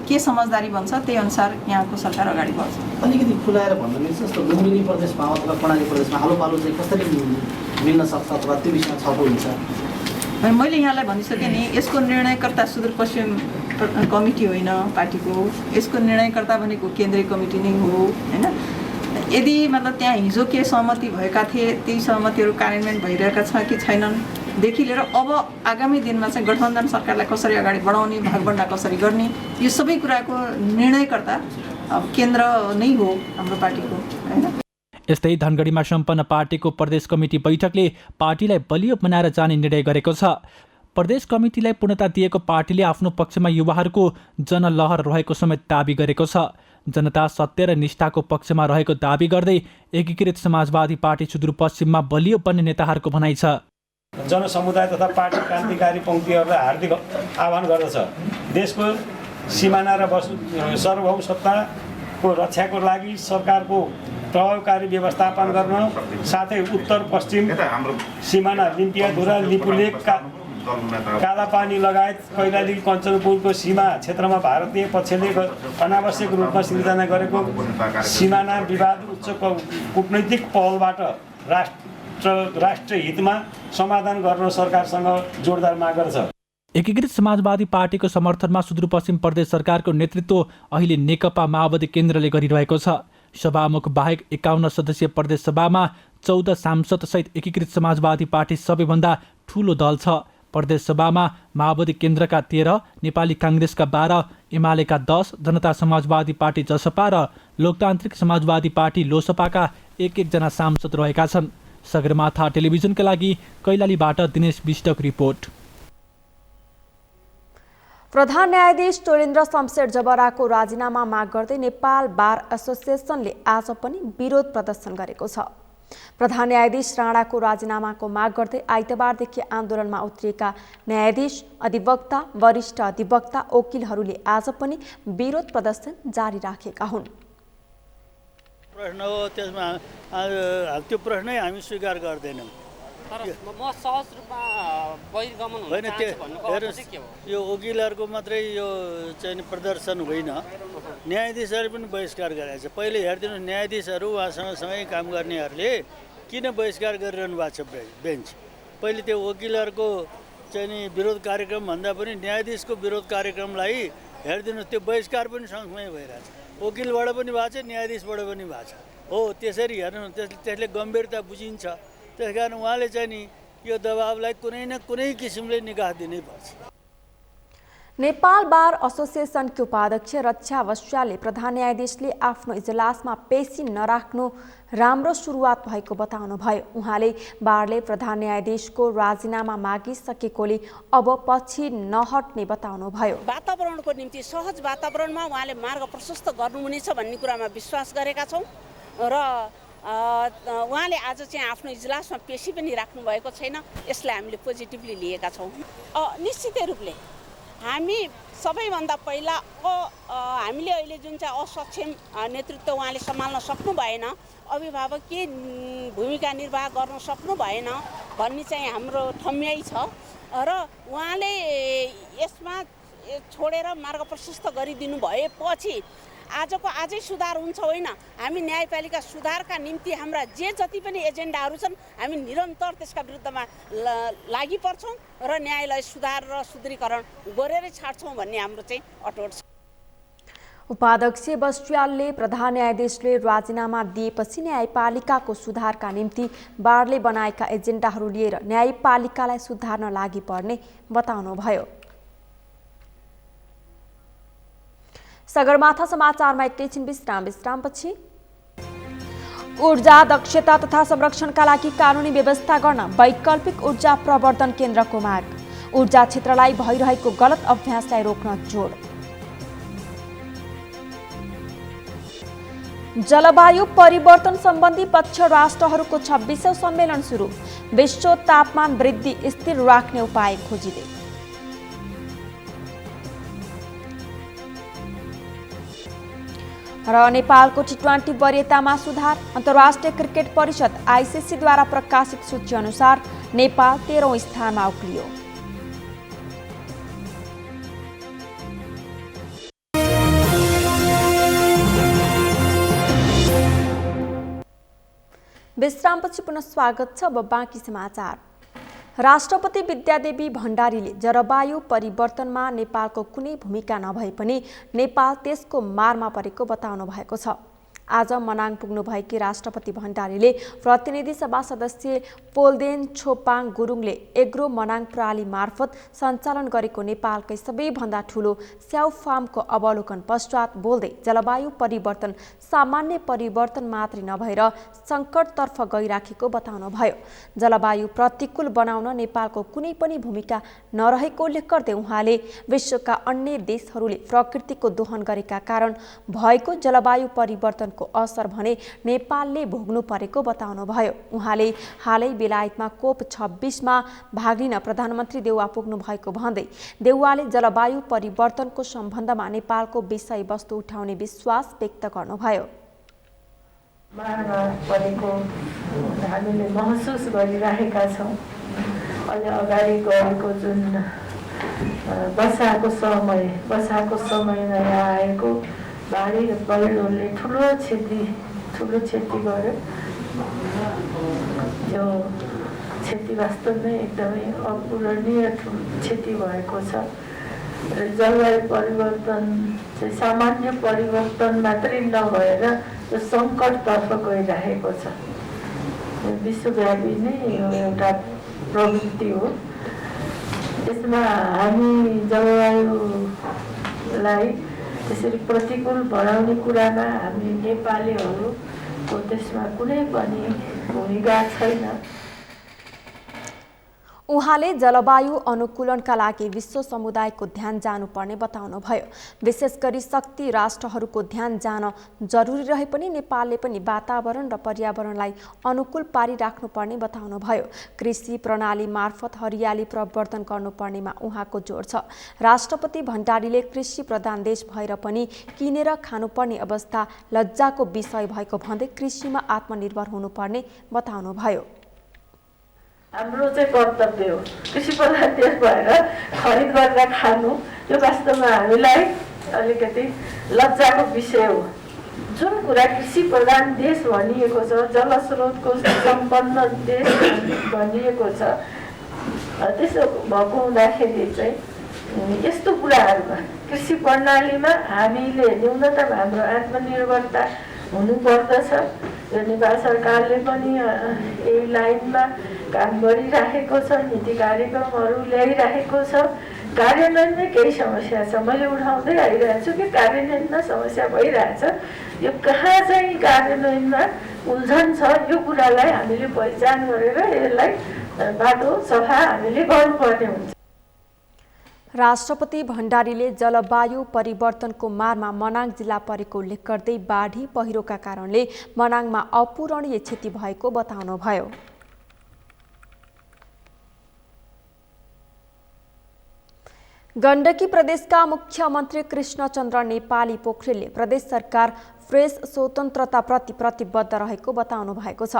के समझदारी बन्छ त्यही अनुसार यहाँको सरकार अगाडि बढ्छ। अलिकति खुलाएर भन्नु मिल्छ जस्तो लुम्बिनी प्रदेशमा अथवा कर्णाली प्रदेशमा आलो पालो चाहिँ कसरी मिल्न सक्छ अथवा त्यो विषयमा छलफल हुन्छ? मैले यहाँलाई भनिसकेँ नि, यसको निर्णयकर्ता सुदूरपश्चिम कमिटी होइन पार्टीको, यसको निर्णयकर्ता भनेको केन्द्रीय कमिटी नै हो होइन। यदि मतलब त्यहाँ हिजो के सहमति भएका थिए त्यही सहमतिहरू कार्यान्वयन भइरहेका छ कि छैनन् देखि लिएर अब आगामी दिनमा चाहिँ गठबन्धन सरकारलाई कसरी अगाडि बढाउने, भागबन्डा कसरी गर्ने, यो सबै कुराको निर्णयकर्ता केन्द्र नै हो हाम्रो पार्टीको होइन। यस्तै धनगढीमा सम्पन्न पार्टीको प्रदेश कमिटी बैठकले पार्टीलाई बलियो बनाएर जाने निर्णय गरेको छ। प्रदेश कमिटीलाई पूर्णता दिएको पार्टीले आफ्नो पक्षमा युवाहरूको जनलहर रहेको समेत दाबी गरेको छ। जनता सत्य र निष्ठाको पक्षमा रहेको दाबी गर्दै एकीकृत समाजवादी पार्टी सुदूरपश्चिममा बलियो बन्ने नेताहरूको भनाइ छ। जनसमुदाय तथा पार्टी क्रान्तिकारी पङ्क्तिहरूलाई हार्दिक आह्वान गर्दछ। देशको सिमाना र सार्वभौम सत्ताको रक्षाको लागि सरकारको प्रभावकारी व्यवस्थापन गर्न साथै उत्तर पश्चिम सिमाना लिम्पियाधुरा लिपुलेक कालापानी लगायत कैलाली कञ्चनपुरको सीमा क्षेत्रमा भारतीय पक्षले अनावश्यक रूपमा सिर्जना गरेको सिमाना विवाद उच्च कूटनैतिक पहलबाट राष्ट्रिय हितमा समाधान गर्न सरकारसँग जोरदार माग गर्छ। एकीकृत समाजवादी पार्टीको समर्थनमा सुदूरपश्चिम प्रदेश सरकारको नेतृत्व अहिले नेकपा माओवादी केन्द्रले गरिरहेको छ। सभामुख बाहेक 51 सदस्यीय प्रदेश सभामा 14 सांसद सहित एकीकृत समाजवादी पार्टी सबैभन्दा ठूलो दल छ। प्रदेश सभामा माओवादी केन्द्रका 13, नेपाली काङ्ग्रेसका 12, एमालेका 10, जनता समाजवादी पार्टी जसपा र लोकतान्त्रिक समाजवादी पार्टी लोसपाका 1-1 जना सांसद रहेका छन्। सगरमाथा टेलिभिजनका लागि कैलालीबाट दिनेश विष्टको रिपोर्ट। प्रधान न्यायाधीश टोलेन्द्र शमशेर जबराको राजीनामा माग गर्दै नेपाल बार एसोसिएसनले आज पनि विरोध प्रदर्शन गरेको छ। प्रधान न्यायाधीश राणाको राजीनामाको माग गर्दै आइतबारदेखि आन्दोलनमा उत्रिएका न्यायाधीश, अधिवक्ता, वरिष्ठ अधिवक्ता, वकिलहरूले आज पनि विरोध प्रदर्शन जारी राखेका हुन्। प्रश्न हो त्यसमा त्यो प्रश्नै हामी स्वीकार गर्दैनौँ। म सहज रूपमा बहिर्गमन होइन, यो वकिलहरूको मात्रै यो चाहिँ प्रदर्शन होइन, न्यायाधीशहरू पनि बहिष्कार गरेको छ। पहिले हेरिदिनुहोस्, न्यायाधीशहरू उहाँसँग सँगै काम गर्नेहरूले किन बहिष्कार गरिरहनु भएको छ बेन्च। पहिले त्यो वकिलहरूको चाहिँ नि विरोध कार्यक्रम भन्दा पनि न्यायाधीशको विरोध कार्यक्रमलाई हेरिदिनुहोस्, त्यो बहिष्कार पनि सँगसँगै भइरहेछ। वकिलबाट पनि भएको छ, न्यायाधीशबाट पनि भएको छ। हो, त्यसरी हेर्नु, त्यसले गम्भीरता बुझिन्छ। त्यस कारण उहाँले चाहिँ नि यो दबावलाई कुनै न कुनै किसिमले निगाह दिनै पर्छ। नेपाल बार एसोसिएसनका उपाध्यक्ष रक्षा बस्यालले प्रधान न्यायाधीशले आफ्नो इजलासमा पेशी नराख्नु राम्रो सुरुवात भएको बताउनुभयो। उहाँले बारले प्रधान न्यायाधीशको राजीनामा मागिसकेकोले अब पछि नहट्ने बताउनुभयो। वातावरणको निम्ति सहज वातावरणमा उहाँले मार्ग प्रशस्त गर्नुहुनेछ भन्ने कुरामा विश्वास गरेका छौँ र उहाँले आज चाहिँ आफ्नो इजलासमा पेशी पनि राख्नु भएको छैन। यसलाई हामीले पोजिटिभली लिएका छौँ। निश्चित रूपले हामी सबैभन्दा पहिला हामीले अहिले जुन चाहिँ असक्षम नेतृत्व उहाँले सम्हाल्न सक्नु भएन, अभिभावकीय भूमिका निर्वाह गर्न सक्नु भएन भन्ने चाहिँ हाम्रो ठम्याइ छ र उहाँले यसमा छोडेर मार्ग प्रशस्त गरिदिनु भएपछि आजको आजै सुधार हुन्छ होइन, हामी न्यायपालिका सुधारका निम्ति हाम्रा जे जति पनि एजेन्डाहरू छन् हामी निरन्तर त्यसका विरुद्धमा लागि पर्छौँ र न्यायालय सुधार र सुदृढीकरण गरेरै छाड्छौँ भन्ने हाम्रो चाहिँ अटोट छ। उपाध्यक्ष बस्यालले प्रधान न्यायाधीशले राजीनामा दिएपछि न्यायपालिकाको सुधारका निम्ति बारले बनाएका एजेन्डाहरू लिएर न्यायपालिकालाई सुधार्न लागि पर्ने बताउनुभयो। सगरमाथा समाचारमा एकैछिन विश्रामपछि ऊर्जा दक्षता तथा संरक्षणका लागि कानुनी व्यवस्था गर्न वैकल्पिक ऊर्जा प्रवर्धन केन्द्रको माग। ऊर्जा क्षेत्रलाई भइरहेको गलत अभ्यासलाई रोक्न जोड। जलवायु परिवर्तन सम्बन्धी पक्ष राष्ट्रहरूको 26औं सम्मेलन सुरु। विश्व तापमान वृद्धि स्थिर राख्ने उपाय खोजिँदै। र नेपालको T20 वरियतामा सुधार। अन्तर्राष्ट्रिय क्रिकेट परिषद ICC द्वारा प्रकाशित सूची अनुसार नेपाल 13औं स्थानमा उक्लियो। विश्रामपछि पुनः स्वागत छ। अब बाँकी समाचार। राष्ट्रपति विद्यादेवी भण्डारीले जलवायु परिवर्तनमा नेपालको कुनै भूमिका नभए पनि नेपाल त्यसको मारमा परेको बताउनु भएको छ। आज मनाङ पुग्नुभएकी राष्ट्रपति भण्डारीले प्रतिनिधि सभा सदस्य पोल्देन छोपाङ गुरुङले एग्रो मनाङ प्रणाली मार्फत सञ्चालन गरेको नेपालकै सबैभन्दा ठूलो स्याउ फार्मको अवलोकन पश्चात बोल्दै जलवायु परिवर्तन सामान्य परिवर्तन मात्रै नभएर सङ्कटतर्फ गइराखेको बताउनुभयो। जलवायु प्रतिकूल बनाउन नेपालको कुनै पनि भूमिका नरहेको उल्लेख गर्दै उहाँले विश्वका अन्य देशहरूले प्रकृतिको दोहन गरेका कारण भएको जलवायु परिवर्तन को असर भने नेपालले भोग्नु परेको बताउनुभयो। उहाँले हालै बेलायतमा कोप 26 मा भाग लिन प्रधानमन्त्री देउवा पुग्नु भएको भन्दै देउवाले जलवायु परिवर्तनको सम्बन्धमा नेपालको विषयवस्तु उठाउने विश्वास व्यक्त गर्नुभयो। मारमा परेको हामीले महसुस गरिरहेका छौँ। अहिले अगाडि गएको जुन वर्षाको समयमा आएको बाढी र पहिरोले ठुलो क्षति गर्यो। त्यो क्षति वास्तवमै एकदमै अपूरणीय क्षति भएको छ र जलवायु परिवर्तन चाहिँ सामान्य परिवर्तन मात्रै नभएर त्यो सङ्कटतर्फ गइरहेको छ। विश्वव्यापी नै यो एउटा प्रवृत्ति हो। यसमा हामी जलवायुलाई त्यसरी प्रतिकूल बनाउने कुरामा हामी नेपालीहरूको त्यसमा कुनै पनि भूमिका छैन। उहाँले जलवायु अनुकूलनका लागि विश्व समुदायको ध्यान जानुपर्ने बताउनुभयो। विशेष गरी शक्ति राष्ट्रहरूको ध्यान जान जरुरी रहे पनि नेपालले पनि वातावरण र पर्यावरणलाई अनुकूल पारिराख्नुपर्ने बताउनुभयो। कृषि प्रणाली मार्फत हरियाली प्रवर्धन गर्नुपर्नेमा उहाँको जोड छ। राष्ट्रपति भण्डारीले कृषि प्रधान देश भएर पनि किनेर खानुपर्ने अवस्था लज्जाको विषय भएको भन्दै कृषिमा आत्मनिर्भर हुनुपर्ने बताउनुभयो। हाम्रो चाहिँ कर्तव्य हो कृषि प्रधान देश भएर खरिद गरेर खानु। यो वास्तवमा हामीलाई अलिकति लज्जाको विषय हो। जुन कुरा कृषि प्रधान देश भनिएको छ, जलस्रोतको सम्पन्न देश भनिएको छ, त्यसो भएको हुँदाखेरि चाहिँ यस्तो कुराहरूमा कृषि प्रणालीमा हामीले न्यूनतम हाम्रो आत्मनिर्भरता हुनुपर्दछ। यो नेपाल सरकारले पनि यही लाइनमा काम गरिराखेको छ, नीति कार्यक्रमहरू ल्याइरहेको छ। कार्यान्वयनमै केही समस्या छ। मैले उठाउँदै आइरहेको छु कि कार्यान्वयनमा समस्या भइरहेछ। यो कहाँ चाहिँ कार्यान्वयनमा उल्झन छ यो कुरालाई हामीले पहिचान गरेर यसलाई बाटो सफा हामीले गर्नुपर्ने हुन्छ। राष्ट्रपति भण्डारीले जलवायु परिवर्तनको मारमा मनाङ जिल्ला परेको उल्लेख गर्दै बाढी पहिरोका कारणले मनाङमा अपूरणीय क्षति भएको बताउनुभयो। गण्डकी प्रदेशका मुख्यमन्त्री कृष्णचन्द्र नेपाली पोखरेलले प्रदेश सरकार प्रेस स्वतन्त्रताप्रति प्रतिबद्ध रहेको बताउनु भएको छ।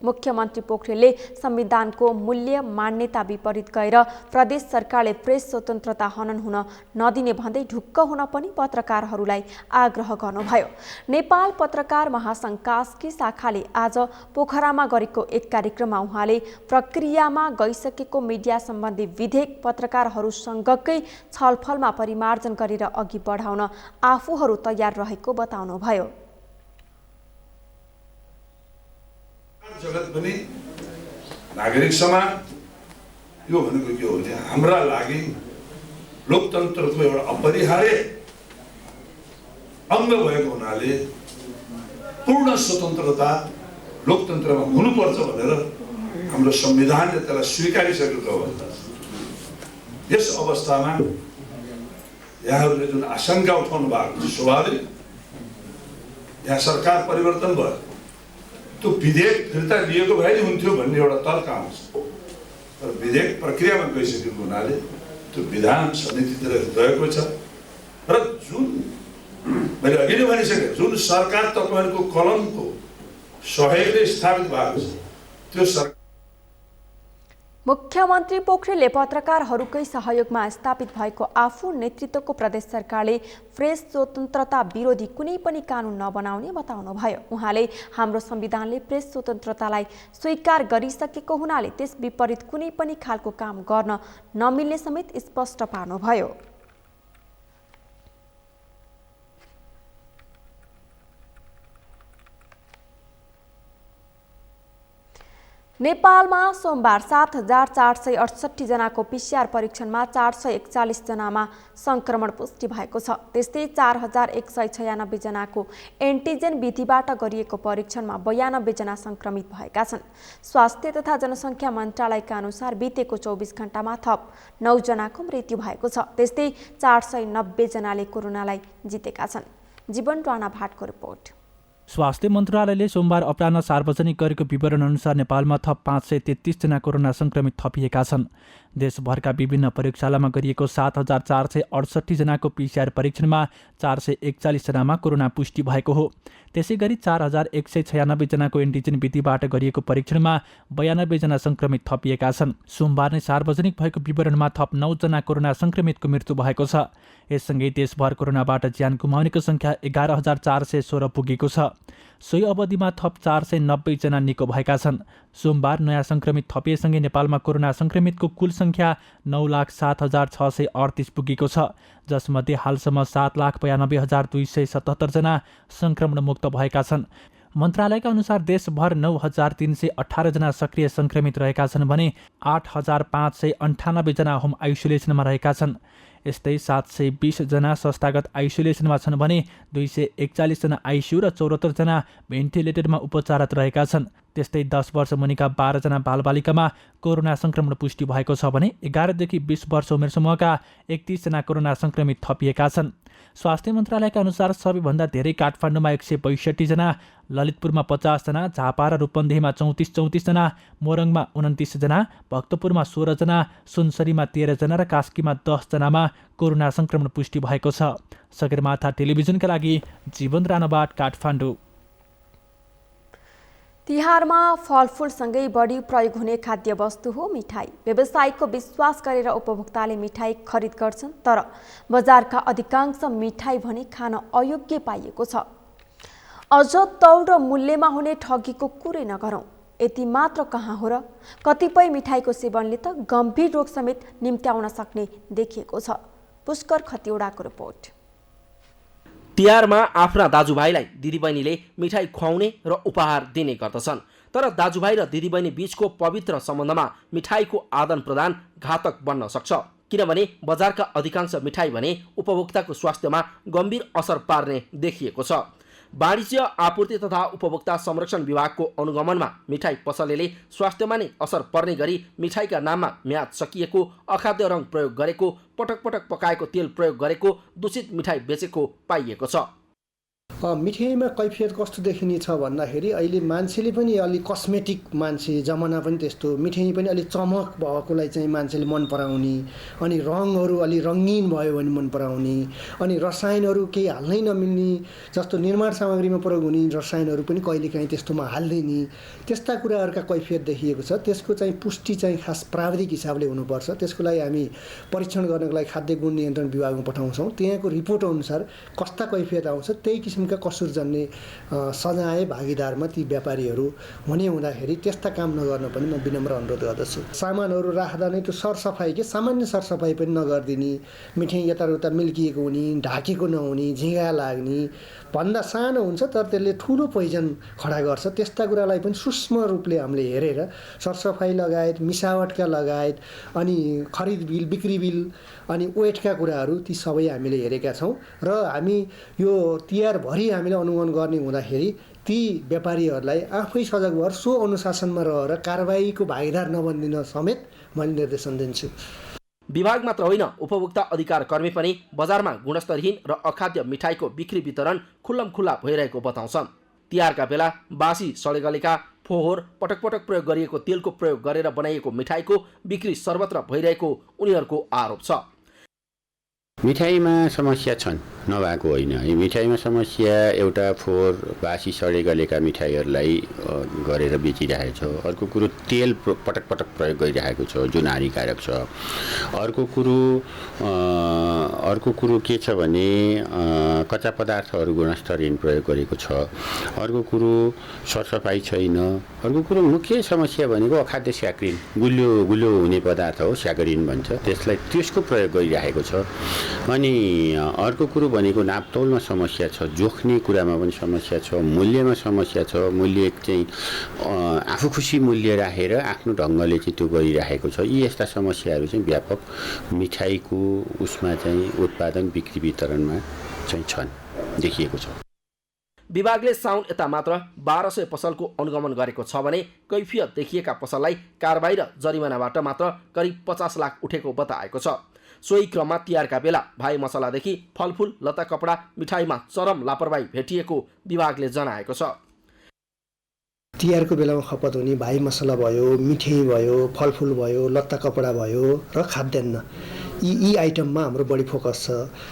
मुख्यमन्त्री पोखरेलले संविधानको मूल्य मान्यता विपरीत गएर प्रदेश सरकारले प्रेस स्वतन्त्रता हनन हुन नदिने भन्दै ढुक्क हुन पनि पत्रकारहरूलाई आग्रह गर्नुभयो। नेपाल पत्रकार महासंघ कास्की शाखाले आज पोखरामा गरेको एक कार्यक्रममा उहाँले प्रक्रियामा गइसकेको मिडिया सम्बन्धी विधेयक पत्रकारहरूसँगकै छलफलमा परिमार्जन गरेर अघि बढाउन आफूहरू तयार रहेको बताउनुभयो। जगत पनि नागरिक समाज यो भनेको के हो भने हाम्रा लागि लोकतन्त्रको एउटा अपरिहार्य अङ्ग भएको हुनाले पूर्ण स्वतन्त्रता लोकतन्त्रमा हुनुपर्छ भनेर हाम्रो संविधानले त्यसलाई स्वीकारिसकेको अवस्था। यस अवस्थामा यहाँहरूले जुन आशंका उठाउनु भएको छ स्वाभाविक, यहाँ सरकार परिवर्तन भयो, त्यो विधेयक फिर्ता लिएको भए हुन्थ्यो भन्ने एउटा तर्क आउँछ। तर विधेयक प्रक्रियामा गइसकेको हुनाले त्यो विधान समितितिर गएको छ र जुन मैले अघि नै भनिसकेँ, जुन सरकार तपाईँहरूको कलमको सहयोगले स्थापित भएको छ त्यो सरकार। मुख्यमन्त्री पोखरेलले पत्रकारहरूकै सहयोगमा स्थापित भएको आफू नेतृत्वको प्रदेश सरकारले प्रेस स्वतन्त्रता विरोधी कुनै पनि कानुन नबनाउने बताउनुभयो। उहाँले हाम्रो संविधानले प्रेस स्वतन्त्रतालाई स्वीकार गरिसकेको हुनाले त्यस विपरीत कुनै पनि खालको काम गर्न नमिल्ने समेत स्पष्ट पार्नुभयो। नेपालमा सोमबार 7,468 जनाको PCR परीक्षणमा 441 जनामा संक्रमण पुष्टि भएको छ। त्यस्तै 4,196 जनाको एन्टिजेन विधिबाट गरिएको परीक्षणमा 92 जना संक्रमित भएका छन्। स्वास्थ्य तथा जनसङ्ख्या मन्त्रालयका अनुसार बितेको 24 घण्टामा थप 9 जनाको मृत्यु भएको छ। त्यस्तै 490 जनाले कोरोनालाई जितेका छन्। जीवन राणा भाटको रिपोर्ट। स्वास्थ्य मन्त्रालयले सोमबार अपराह्न सार्वजनिक गरेको विवरण अनुसार नेपालमा थप 533 जना कोरोना संक्रमित थपिएका छन्। देशभरका विभिन्न प्रयोगशालामा गरिएको 7,468 जनाको PCR परीक्षणमा 441 जनामा कोरोना पुष्टि भएको हो। त्यसै गरी 4,196 जनाको एन्टिजेन विधिबाट गरिएको परीक्षणमा 92 जना संक्रमित थपिएका छन्। सोमबार नै सार्वजनिक भएको विवरणमा थप 9 जना कोरोना संक्रमितको मृत्यु भएको छ। यससँगै देशभर कोरोनाबाट ज्यान गुमाउनेको संख्या 11,416 पुगेको छ। सोही अवधिमा थप 490 जना निको भएका छन्। सोमबार नयाँ संक्रमित थपिएसँगै नेपालमा कोरोना संक्रमितको कुल संख्या 9,07,638 पुगेको छ, जसमध्ये हालसम्म 7,92,277 जना संक्रमण मुक्त भएका छन्। मन्त्रालयका अनुसार देशभर 9,318 जना सक्रिय संक्रमित रहेका छन् भने 8,598 जना होम आइसोलेसनमा रहेका छन्। यस्तै 720 जना संस्थागत आइसोलेसनमा छन् भने 241 जना आइसियु र 74 जना भेन्टिलेटरमा उपचाररत रहेका छन्। त्यस्तै 10 वर्ष मुनिका 12 जना बालबालिकामा कोरोना संक्रमण पुष्टि भएको छ भने 11 देखि 20 वर्ष उमेर समूहका 31 जना कोरोना संक्रमित थपिएका छन्। स्वास्थ्य मन्त्रालयका अनुसार सबैभन्दा धेरै काठमाडौँमा 162 जना, ललितपुरमा 50 जना, झापा र रूपन्देहीमा 34 जना, मोरङमा 29 जना, भक्तपुरमा 16 जना, सुनसरीमा 13 जना र कास्कीमा 10 जनामा कोरोना संक्रमण पुष्टि भएको छ। सगरमाथा टेलिभिजनका लागि जीवन राणाबाट काठमाडौँ। तिहारमा फलफुलसँगै बढी प्रयोग हुने खाद्य वस्तु हो मिठाई। व्यवसायीको विश्वास गरेर उपभोक्ताले मिठाई खरिद गर्छन्, तर बजारका अधिकांश मिठाई भने खान अयोग्य पाइएको छ। अझ तौल र मूल्यमा हुने ठगीको कुरै नगरौँ। यति मात्र कहाँ हो र, कतिपय मिठाईको सेवनले त गम्भीर रोग समेत निम्त्याउन सक्ने देखिएको छ। पुष्कर खतिवडाको रिपोर्ट। तिहारमा आफ्ना दाजुभाइलाई दिदीबहिनीले मिठाई खुवाउने र उपहार दिने गर्दछन्, तर दाजुभाइ र दिदीबहिनी बीचको पवित्र सम्बन्धमा मिठाईको आदान प्रदान घातक बन्न सक्छ, किनभने बजारका अधिकांश मिठाई भने उपभोक्ताको स्वास्थ्यमा गम्भीर असर पार्ने देखिएको छ। वाणिज्य आपूर्ति तथा उपभोक्ता संरक्षण विभागको अनुगमनमा मिठाई पसलेले स्वास्थ्यमा नै असर पर्ने गरी मिठाईका नाममा म्याद सकिएको, अखाद्य रङ प्रयोग गरेको, पटक पटक पकाएको तेल प्रयोग गरेको, दूषित मिठाई बेचेको पाइएको छ। मिठाईमा कैफियत कस्तो देखिने छ भन्दाखेरि अहिले मान्छेले पनि अलि कस्मेटिक मान्छे जमाना पनि त्यस्तो मिठाई पनि अलि चमक भएकोलाई चाहिँ मान्छेले मन पराउने अनि रङहरू अलि रङ्गीन भयो भने मन पराउने अनि रसायनहरू केही हाल्नै नमिल्ने जस्तो निर्माण सामग्रीमा प्रयोग हुने रसायनहरू पनि कहिलेकाहीँ त्यस्तोमा हाल्दिने त्यस्ता कुराहरूका कैफियत देखिएको छ। त्यसको चाहिँ पुष्टि चाहिँ खास प्राविधिक हिसाबले हुनुपर्छ। त्यसको लागि हामी परीक्षण गर्नको लागि खाद्य गुण नियन्त्रण विभागमा पठाउँछौँ। त्यहाँको रिपोर्ट अनुसार कस्ता कैफियत आउँछ त्यही किसिमका कसुर जन्ने सजाय भागीदारमा ती व्यापारीहरू हुने हुँदाखेरि त्यस्ता काम नगर्न पनि म विनम्र अनुरोध गर्दछु। सामानहरू राख्दा नै त्यो सरसफाइ के सामान्य सरसफाइ पनि नगरिदिने, मिठाई यताउता मिल्किएको हुने, ढाकेको नहुने, झिँगा लाग्ने भन्दा सानो हुन्छ तर त्यसले ठुलो पोइजन खडा गर्छ। त्यस्ता कुरालाई पनि सूक्ष्म रूपले हामीले हेरेर सरसफाइ लगायत मिसावटका लगायत अनि खरिद बिल बिक्री बिल अनि वेटका कुराहरू ती सबै हामीले हेरेका छौँ र हामी यो तिहारभरि हामीले अनुगमन गर्ने हुँदाखेरि ती व्यापारीहरूलाई आफै सजग भएर सो अनुशासनमा रहेर कारबाहीको भागीदार नबनिदिन समेत मैले निर्देशन दिन्छु। विभाग मात्र होइन, उपभोक्ता अधिकार कर्मी पनि बजारमा गुणस्तरहीन र अखाद्य मिठाईको बिक्री वितरण खुल्लमखुल्ला भइरहेको बताउँछन्। तिहारका बेला बासी सडेगलेका फोहोर पटक पटक प्रयोग गरिएको तेलको प्रयोग गरेर बनाइएको मिठाईको बिक्री सर्वत्र भइरहेको उनीहरूको आरोप छ। मिठाईमा समस्या छन्, नभएको होइन। मिठाईमा समस्या एउटा फोहोर बासी सडेगलेका मिठाईहरूलाई गरेर बेचिरहेको छ। अर्को कुरो तेल पटक पटक प्रयोग गरिरहेको छ जुन हानिकारक छ। अर्को कुरो के छ भने कच्चा पदार्थहरू गुणस्तरहीन प्रयोग गरेको छ। अर्को कुरो सरसफाइ छैन। अर्को कुरो मुख्य समस्या भनेको अखाद्य स्याक्रिन, गुलियो हुने पदार्थ हो, स्याक्रिन भन्छ, त्यसको प्रयोग गरिरहेको छ। अनि अर्को कुरो भनेको नापतौलमा समस्या छ, जोख्ने कुरामा पनि समस्या छ, मूल्यमा समस्या छ। मूल्य चाहिँ आफू खुसी मूल्य राखेर आफ्नो ढङ्गले चाहिँ त्यो गरिरहेको छ। यी यस्ता समस्याहरू चाहिँ व्यापक मिठाईको उसमा चाहिँ उत्पादन बिक्री वितरणमा चाहिँ छन्, देखिएको छ। विभागले साउन यता मात्र 1200 पसलको अनुगमन गरेको छ भने कैफियत देखिएका पसललाई कारबाही र जरिमानाबाट मात्र करिब 50 लाख उठेको बताएको छ। सोही क्रममा तिहारका बेला भाइ मसलादेखि फलफुल लत्ता कपडा मिठाईमा चरम लापरवाही भेटिएको विभागले जनाएको छ। तिहारको बेलामा खपत हुने भाइ मसला भयो, मिठाई भयो, फलफुल भयो, लत्ता कपडा भयो र खाद्यान्न यी आइटममा हाम्रो बढी फोकस छ।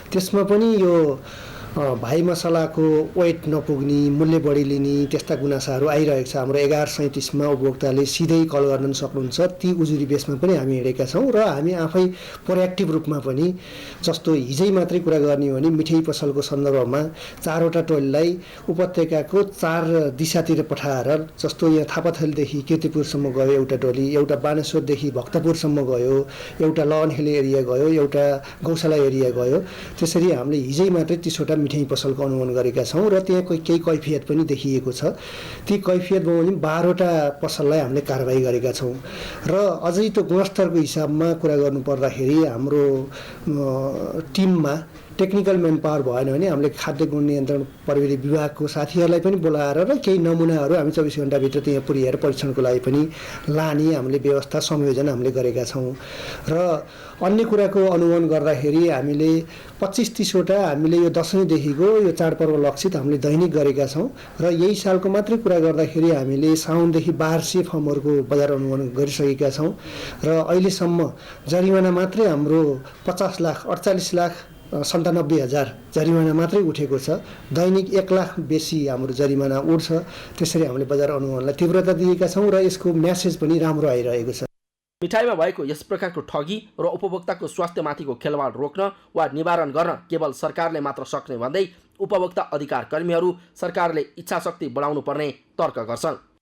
त्यसमा पनि यो भाइ मसलाको वेट नपुग्ने, मूल्य बढी लिने त्यस्ता गुनासाहरू आइरहेको छ। हाम्रो 1137 उपभोक्ताले सिधै कल गर्न सक्नुहुन्छ। ती उजुरी बेसमा पनि हामी हिँडेका छौँ र हामी आफै प्रोएक्टिभ रूपमा पनि जस्तो हिजै मात्रै कुरा गर्ने हो भने मिठाई पसलको सन्दर्भमा 4वटा टोलीलाई उपत्यकाको 4 दिशातिर पठाएर जस्तो यहाँ थापाथलीदेखि कीर्तिपुरसम्म गयो एउटा टोली, एउटा बानेश्वरदेखि भक्तपुरसम्म गयो, एउटा लवनखेल एरिया गयो, एउटा गौशाला एरिया गयो। त्यसरी हामीले हिजै मात्रै 30वटा मिठाई पसलको अनुगमन गरेका छौँ र त्यहाँ केही कैफियत पनि देखिएको छ। ती कैफियतमा पनि 12वटा पसललाई हामीले कारबाही गरेका छौँ र अझै त्यो गुणस्तरको हिसाबमा कुरा गर्नुपर्दाखेरि हाम्रो टिममा टेक्निकल म्यान पावर भएन भने हामीले खाद्य गुण नियन्त्रण प्रविधि विभागको साथीहरूलाई पनि बोलाएर र केही नमुनाहरू हामी 24 घण्टाभित्र त्यहाँ पुर्याएर परीक्षणको लागि पनि लाने हामीले व्यवस्था संयोजन हामीले गरेका छौँ। र अन्य कुराको अनुगमन गर्दाखेरि हामीले 25-30वटा हामीले यो दशैँदेखिको यो चाडपर्व लक्षित हामीले दैनिक गरेका छौँ र यही सालको मात्रै कुरा गर्दाखेरि हामीले साउनदेखि 1200 फर्महरूको बजार अनुगमन गरिसकेका छौँ र अहिलेसम्म जरिमाना मात्रै हाम्रो 50 लाख 48 लाख 97,000 जरिमाना मात्रै उठेको छ। दैनिक 1 लाख बेसी हाम्रो जरिमाना उठ्छ। त्यसरी हामीले बजार अनुगमनलाई तीव्रता दिएका छौँ र यसको म्यासेज पनि राम्रो आइरहेको छ। मिठाईमा भएको यस प्रकारको ठगी र उपभोक्ताको स्वास्थ्यमाथिको खेलवाड रोक्न वा निवारण गर्न केवल सरकारले मात्र सक्ने भन्दै उपभोक्ता अधिकार कर्मीहरू सरकारले इच्छाशक्ति बढाउनु पर्ने तर्क गर्छन्।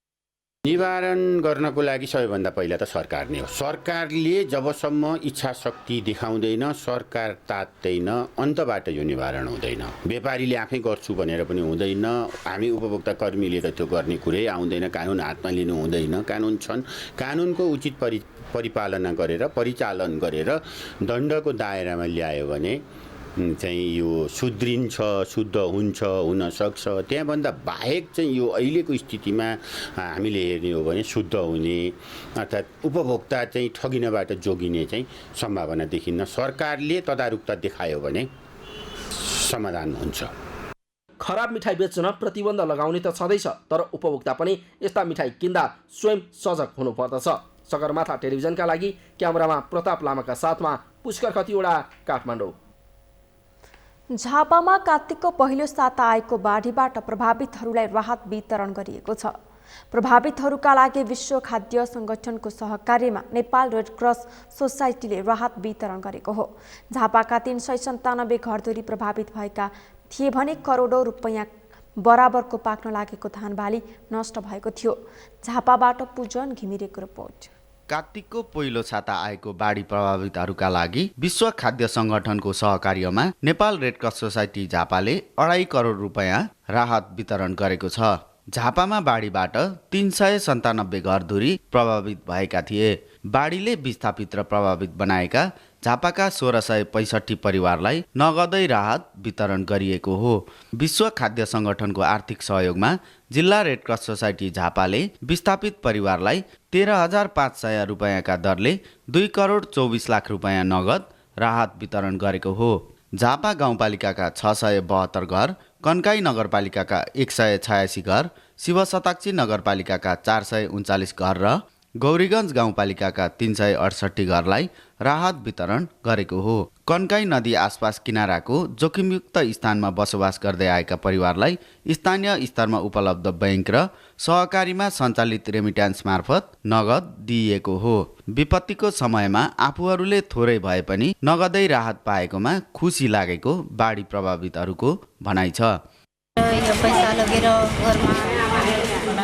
निवारण गर्नको लागि सबैभन्दा पहिला त सरकार नै हो। सरकारले जबसम्म इच्छाशक्ति देखाउँदैन, सरकार तात्दैन, अन्तबाट यो निवारण हुँदैन। व्यापारीले आफै गर्छु भनेर पनि हुँदैन। हामी उपभोक्ता कर्मीले त त्यो गर्ने कुरै आउँदैन। कानुन हातमा लिनु हुँदैन। कानुन छन्, कानुनको उचित परिपालना गरेर परिचालन गरेर दण्डको दायरामा ल्यायो भने चाहिँ यो सुध्रिन्छ, शुद्ध हुन्छ, हुनसक्छ। त्यहाँभन्दा बाहेक चाहिँ यो अहिलेको स्थितिमा हामीले हेर्ने हो भने शुद्ध हुने अर्थात् उपभोक्ता चाहिँ ठगिनबाट जोगिने चाहिँ सम्भावना देखिन्न। सरकारले तदारुकता देखायो भने समाधान हुन्छ। खराब मिठाई बेच्न प्रतिबन्ध लगाउने त छँदैछ, तर उपभोक्ता पनि यस्ता मिठाई किन्दा स्वयं सजग हुनुपर्दछ। सगरमाथा टेलिभिजनका लागि क्यामेरामा प्रताप लामाका साथमा पुष्कर खतिवडा, काठमाडौँ। झापामा कार्तिकको पहिलो साता आएको बाढीबाट प्रभावितहरूलाई राहत वितरण गरिएको छ। प्रभावितहरूका लागि विश्व खाद्य सङ्गठनको सहकार्यमा नेपाल रेड क्रस सोसाइटीले राहत वितरण गरेको हो। झापाका 397 घरधुरी प्रभावित भएका थिए भने करोडौँ रुपैयाँ बराबरको पाक्न लागेको धान बाली नष्ट भएको थियो। झापाबाट पूजन घिमिरेको रिपोर्ट। कार्तिकको पहिलो छाता आएको बाढी प्रभावितहरूका लागि विश्व खाद्य सङ्गठनको सहकार्यमा नेपाल रेड क्रस सोसाइटी झापाले 2.5 करोड रुपैयाँ राहत वितरण गरेको छ। झापामा बाढीबाट 397 घरधुरी प्रभावित भएका थिए। बाढीले विस्थापित र प्रभावित बनाएका झापाका 1665 परिवारलाई नगदै राहत वितरण गरिएको हो। विश्व खाद्य सङ्गठनको आर्थिक सहयोगमा जिल्ला रेड क्रस सोसाइटी झापाले विस्थापित परिवारलाई 13,500 रुपैयाँका दरले 2 करोड 24 लाख रुपैयाँ नगद राहत वितरण गरेको हो। झापा गाउँपालिकाका 672 घर, कन्काई नगरपालिकाका 186 घर, शिवशताक्षी नगरपालिकाका 439 घर र गौरीगञ्ज गाउँपालिकाका 368 घरलाई राहत वितरण गरेको हो। कन्काई नदी आसपास किनाराको जोखिमयुक्त स्थानमा बसोबास गर्दै आएका परिवारलाई स्थानीय स्तरमा उपलब्ध बैंक र सहकारीमा सञ्चालित रेमिट्यान्स मार्फत नगद दिइएको हो। विपत्तिको समयमा आफूहरूले थोरै भए पनि नगदै राहत पाएकोमा खुसी लागेको बाढी प्रभावितहरूको भनाइ छ। यो पैसा लगेर घरमा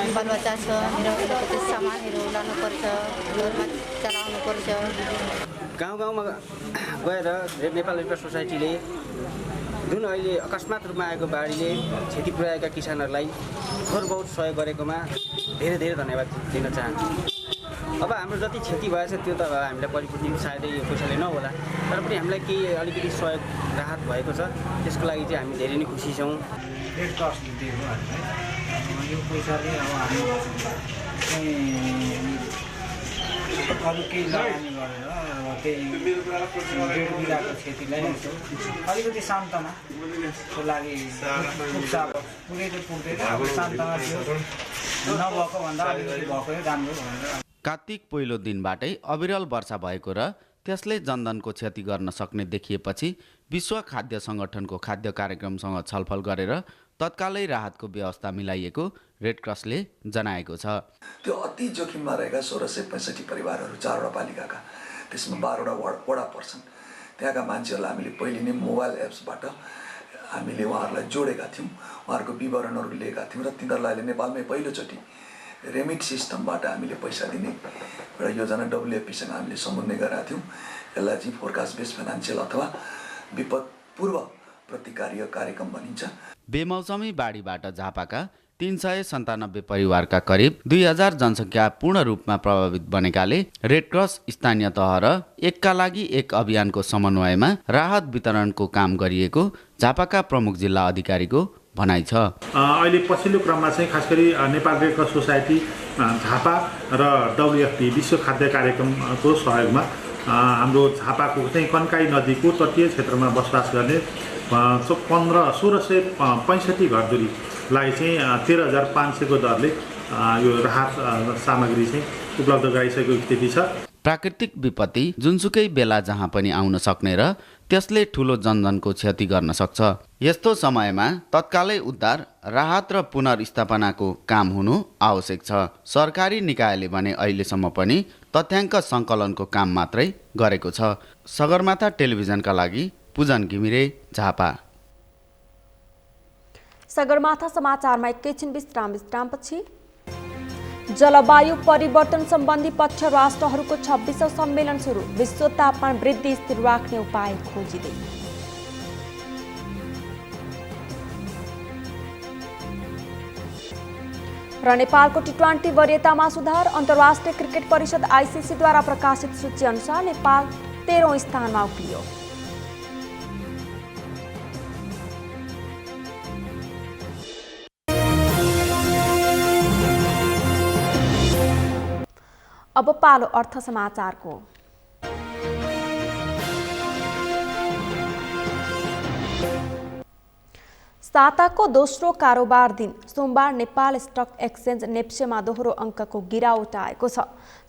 बालबच्चा छ, मेरो सामानहरू लानुपर्छ, घरमा चलाउनुपर्छ। गाउँ गाउँमा गएर नेपाल रेड क्रस सोसाइटीले जुन अहिले अकस्मात रूपमा आएको बाढीले क्षति पुर्याएका किसानहरूलाई थोर बहुत सहयोग गरेकोमा धेरै धेरै धन्यवाद दिन चाहन्छु। अब हाम्रो जति क्षति भएछ त्यो त हामीलाई परिपूर्ति सायदै यो पैसाले नहोला, तर पनि हामीलाई केही अलिकति सहयोग राहत भएको छ, त्यसको लागि चाहिँ हामी धेरै नै खुसी छौँ। रेड क्रसले दिएको हामीलाई यो पैसाले अब हामी अरू केही लगानी गरेर त्यही 1.5 बिघाको खेतीलाई अलिकति सान्तनाको लागि पुगेको पुग्दैन, अब सान्तना थियो नभएको भन्दा अलिकति भएकै राम्रो भनेर। कार्तिक पहिलो दिनबाटै अविरल वर्षा भएको र त्यसले जनधनको क्षति गर्न सक्ने देखिएपछि विश्व खाद्य सङ्गठनको खाद्य कार्यक्रमसँग छलफल गरेर तत्कालै राहतको व्यवस्था मिलाइएको रेड क्रसले जनाएको छ। त्यो अति जोखिममा रहेका 1665 परिवारहरू 4वटा पालिकाका, त्यसमा 12वटा वडा पर्छन्। त्यहाँका मान्छेहरूलाई हामीले पहिले नै मोबाइल एप्सबाट हामीले उहाँहरूलाई जोडेका थियौँ, उहाँहरूको विवरणहरू लिएका थियौँ र तिनीहरूलाई अहिले नेपालमै पहिलोचोटि रेमिट सिस्टमबाट हामीले पैसा दिने एउटा योजना WFPसँग हामीले समन्वय गरेका थियौँ। यसलाई चाहिँ फोरकास्ट बेस्ड फाइनान्सियल अथवा विपद पूर्व प्रतिकार्य कार्यक्रम भनिन्छ। बेमौसमी बाढीबाट झापाका 397 परिवारका करिब 2000 जनसङ्ख्या पूर्ण रूपमा प्रभावित बनेकाले रेड क्रस स्थानीय तह र एकका लागि एक अभियानको समन्वयमा राहत वितरणको काम गरिएको झापाका प्रमुख जिल्ला अधिकारीको भनाइ छ। अहिले पछिल्लो क्रममा चाहिँ खास गरी Nepal red cross society Jhapa र WFP विश्व खाद्य कार्यक्रमको सहयोगमा हाम्रो झापाको चाहिँ कन्काई नदीको तटीय क्षेत्रमा बसोबास गर्ने 1665 घरधुरीलाई चाहिँ 13,500 को दरले यो राहत सामग्री चाहिँ उपलब्ध गराइसकेको स्थिति छ। प्राकृतिक विपत्ति जुनसुकै बेला जहाँ पनि आउन सक्ने र त्यसले ठुलो जनधनको क्षति गर्न सक्छ। यस्तो समयमा तत्कालै उद्धार, राहत र पुनर्स्थापनाको काम हुनु आवश्यक छ। सरकारी निकायले भने अहिलेसम्म पनि तथ्याङ्क सङ्कलनको काम मात्रै गरेको छ। सगरमाथा टेलिभिजनका लागि पूजन घिमिरे, झापा। सगरमाथा समाचारमा एकैछिन विश्रामपछि जलवायु परिवर्तन सम्बन्धी पक्ष राष्ट्रहरूको 26औं सम्मेलन सुरु, विश्व तापमान वृद्धि स्थिर राख्ने उपाय खोजिँदै। र नेपालको T20 वरीयतामा सुधार, अन्तर्राष्ट्रिय क्रिकेट परिषद ICC द्वारा प्रकाशित सूची अनुसार नेपाल 13औं स्थानमा उक्लियो। अब पालो अर्थ समाचारको। साताको दोस्रो कारोबार दिन सोमबार नेपाल स्टक एक्सचेन्ज नेप्सेमा दोहोरो अङ्कको गिरावट आएको छ।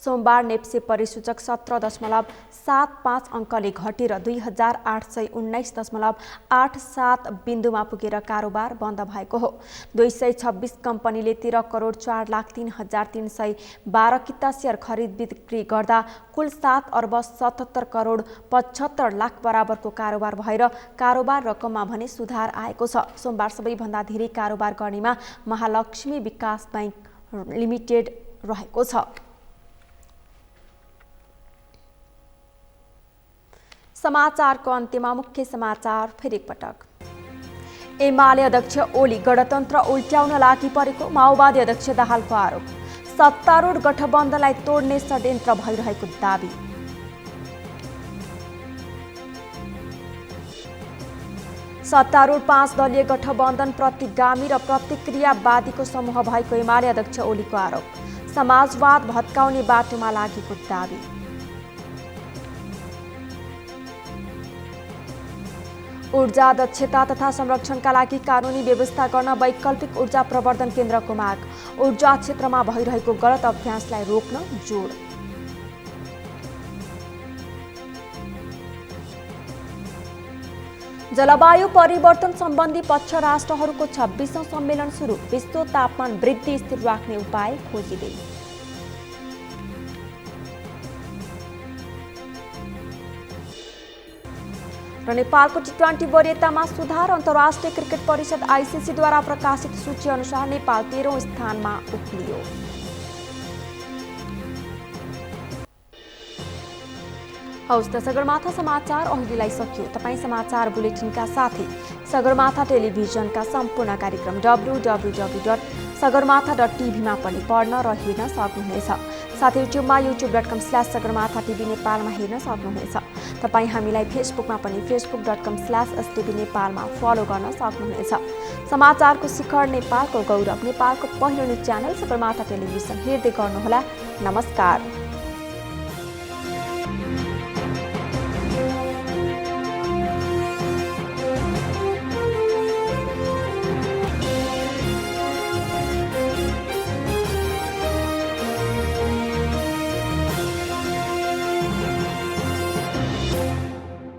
सोमबार नेप्से परिसूचक 17.75 अङ्कले घटेर 2819.87 बिन्दुमा पुगेर कारोबार बन्द भएको हो। 226 कम्पनीले 13 करोड 4,03,312 किता सेयर खरिद बिक्री गर्दा कुल 7 अर्ब 77 करोड 75 लाख बराबरको कारोबार भएर कारोबार रकममा भने सुधार आएको छ। सोमबार सबैभन्दा धेरै कारोबार गर्नेमा महालक्ष्मी विकास बैंक लिमिटेड रहेको छ। समाचारको अन्त्यमा मुख्य समाचार फेरि एकपटक। एमाले अध्यक्ष ओली गणतन्त्र उल्ट्याउन लागि परेको माओवादी अध्यक्ष दाहालको आरोप। सत्तारूढ गठबन्धनलाई तोड्ने षड्यन्त्र भइरहेको दाबी। सत्तारूढ 5 दलीय गठबन्धन प्रतिगामी र प्रतिक्रियावादीको समूह भएको एमाले अध्यक्ष ओलीको आरोप। समाजवाद भत्काउने बाटोमा लागेको दाबी। ऊर्जा दक्षता तथा संरक्षणका लागि कानुनी व्यवस्था गर्न वैकल्पिक ऊर्जा प्रवर्धन केन्द्रको माग। ऊर्जा क्षेत्रमा भइरहेको गलत अभ्यासलाई रोक्न जोड। जलवायु परिवर्तन सम्बन्धी पक्ष राष्ट्रहरूको 26औं सम्मेलन सुरु। विश्व तापमान वृद्धि स्थिर राख्ने उपाय खोजिँदै। र नेपालको T20 वरियतामा सुधार। अन्तर्राष्ट्रिय क्रिकेट परिषद आइसिसीद्वारा प्रकाशित सूची अनुसार नेपाल 13औं स्थानमा उक्लियो। हौस् त सगरमाथा समाचार अहिलेलाई सकियो। तपाईँ समाचार बुलेटिनका साथै सगरमाथा टेलिभिजनका सम्पूर्ण कार्यक्रम www.sagarmatha.tv मा पनि पढ्न र हेर्न सक्नुहुनेछ। साथै युट्युबमा youtube.com/sagarmatha.tv नेपालमा हेर्न सक्नुहुनेछ। तपाईँ हामीलाई फेसबुकमा पनि facebook.com/stv नेपालमा फलो गर्न सक्नुहुनेछ। समाचारको शिखर नेपालको गौरव नेपालको पहिलो न्युज च्यानल सगरमाथा टेलिभिजन हेर्दै गर्नुहोला। नमस्कार।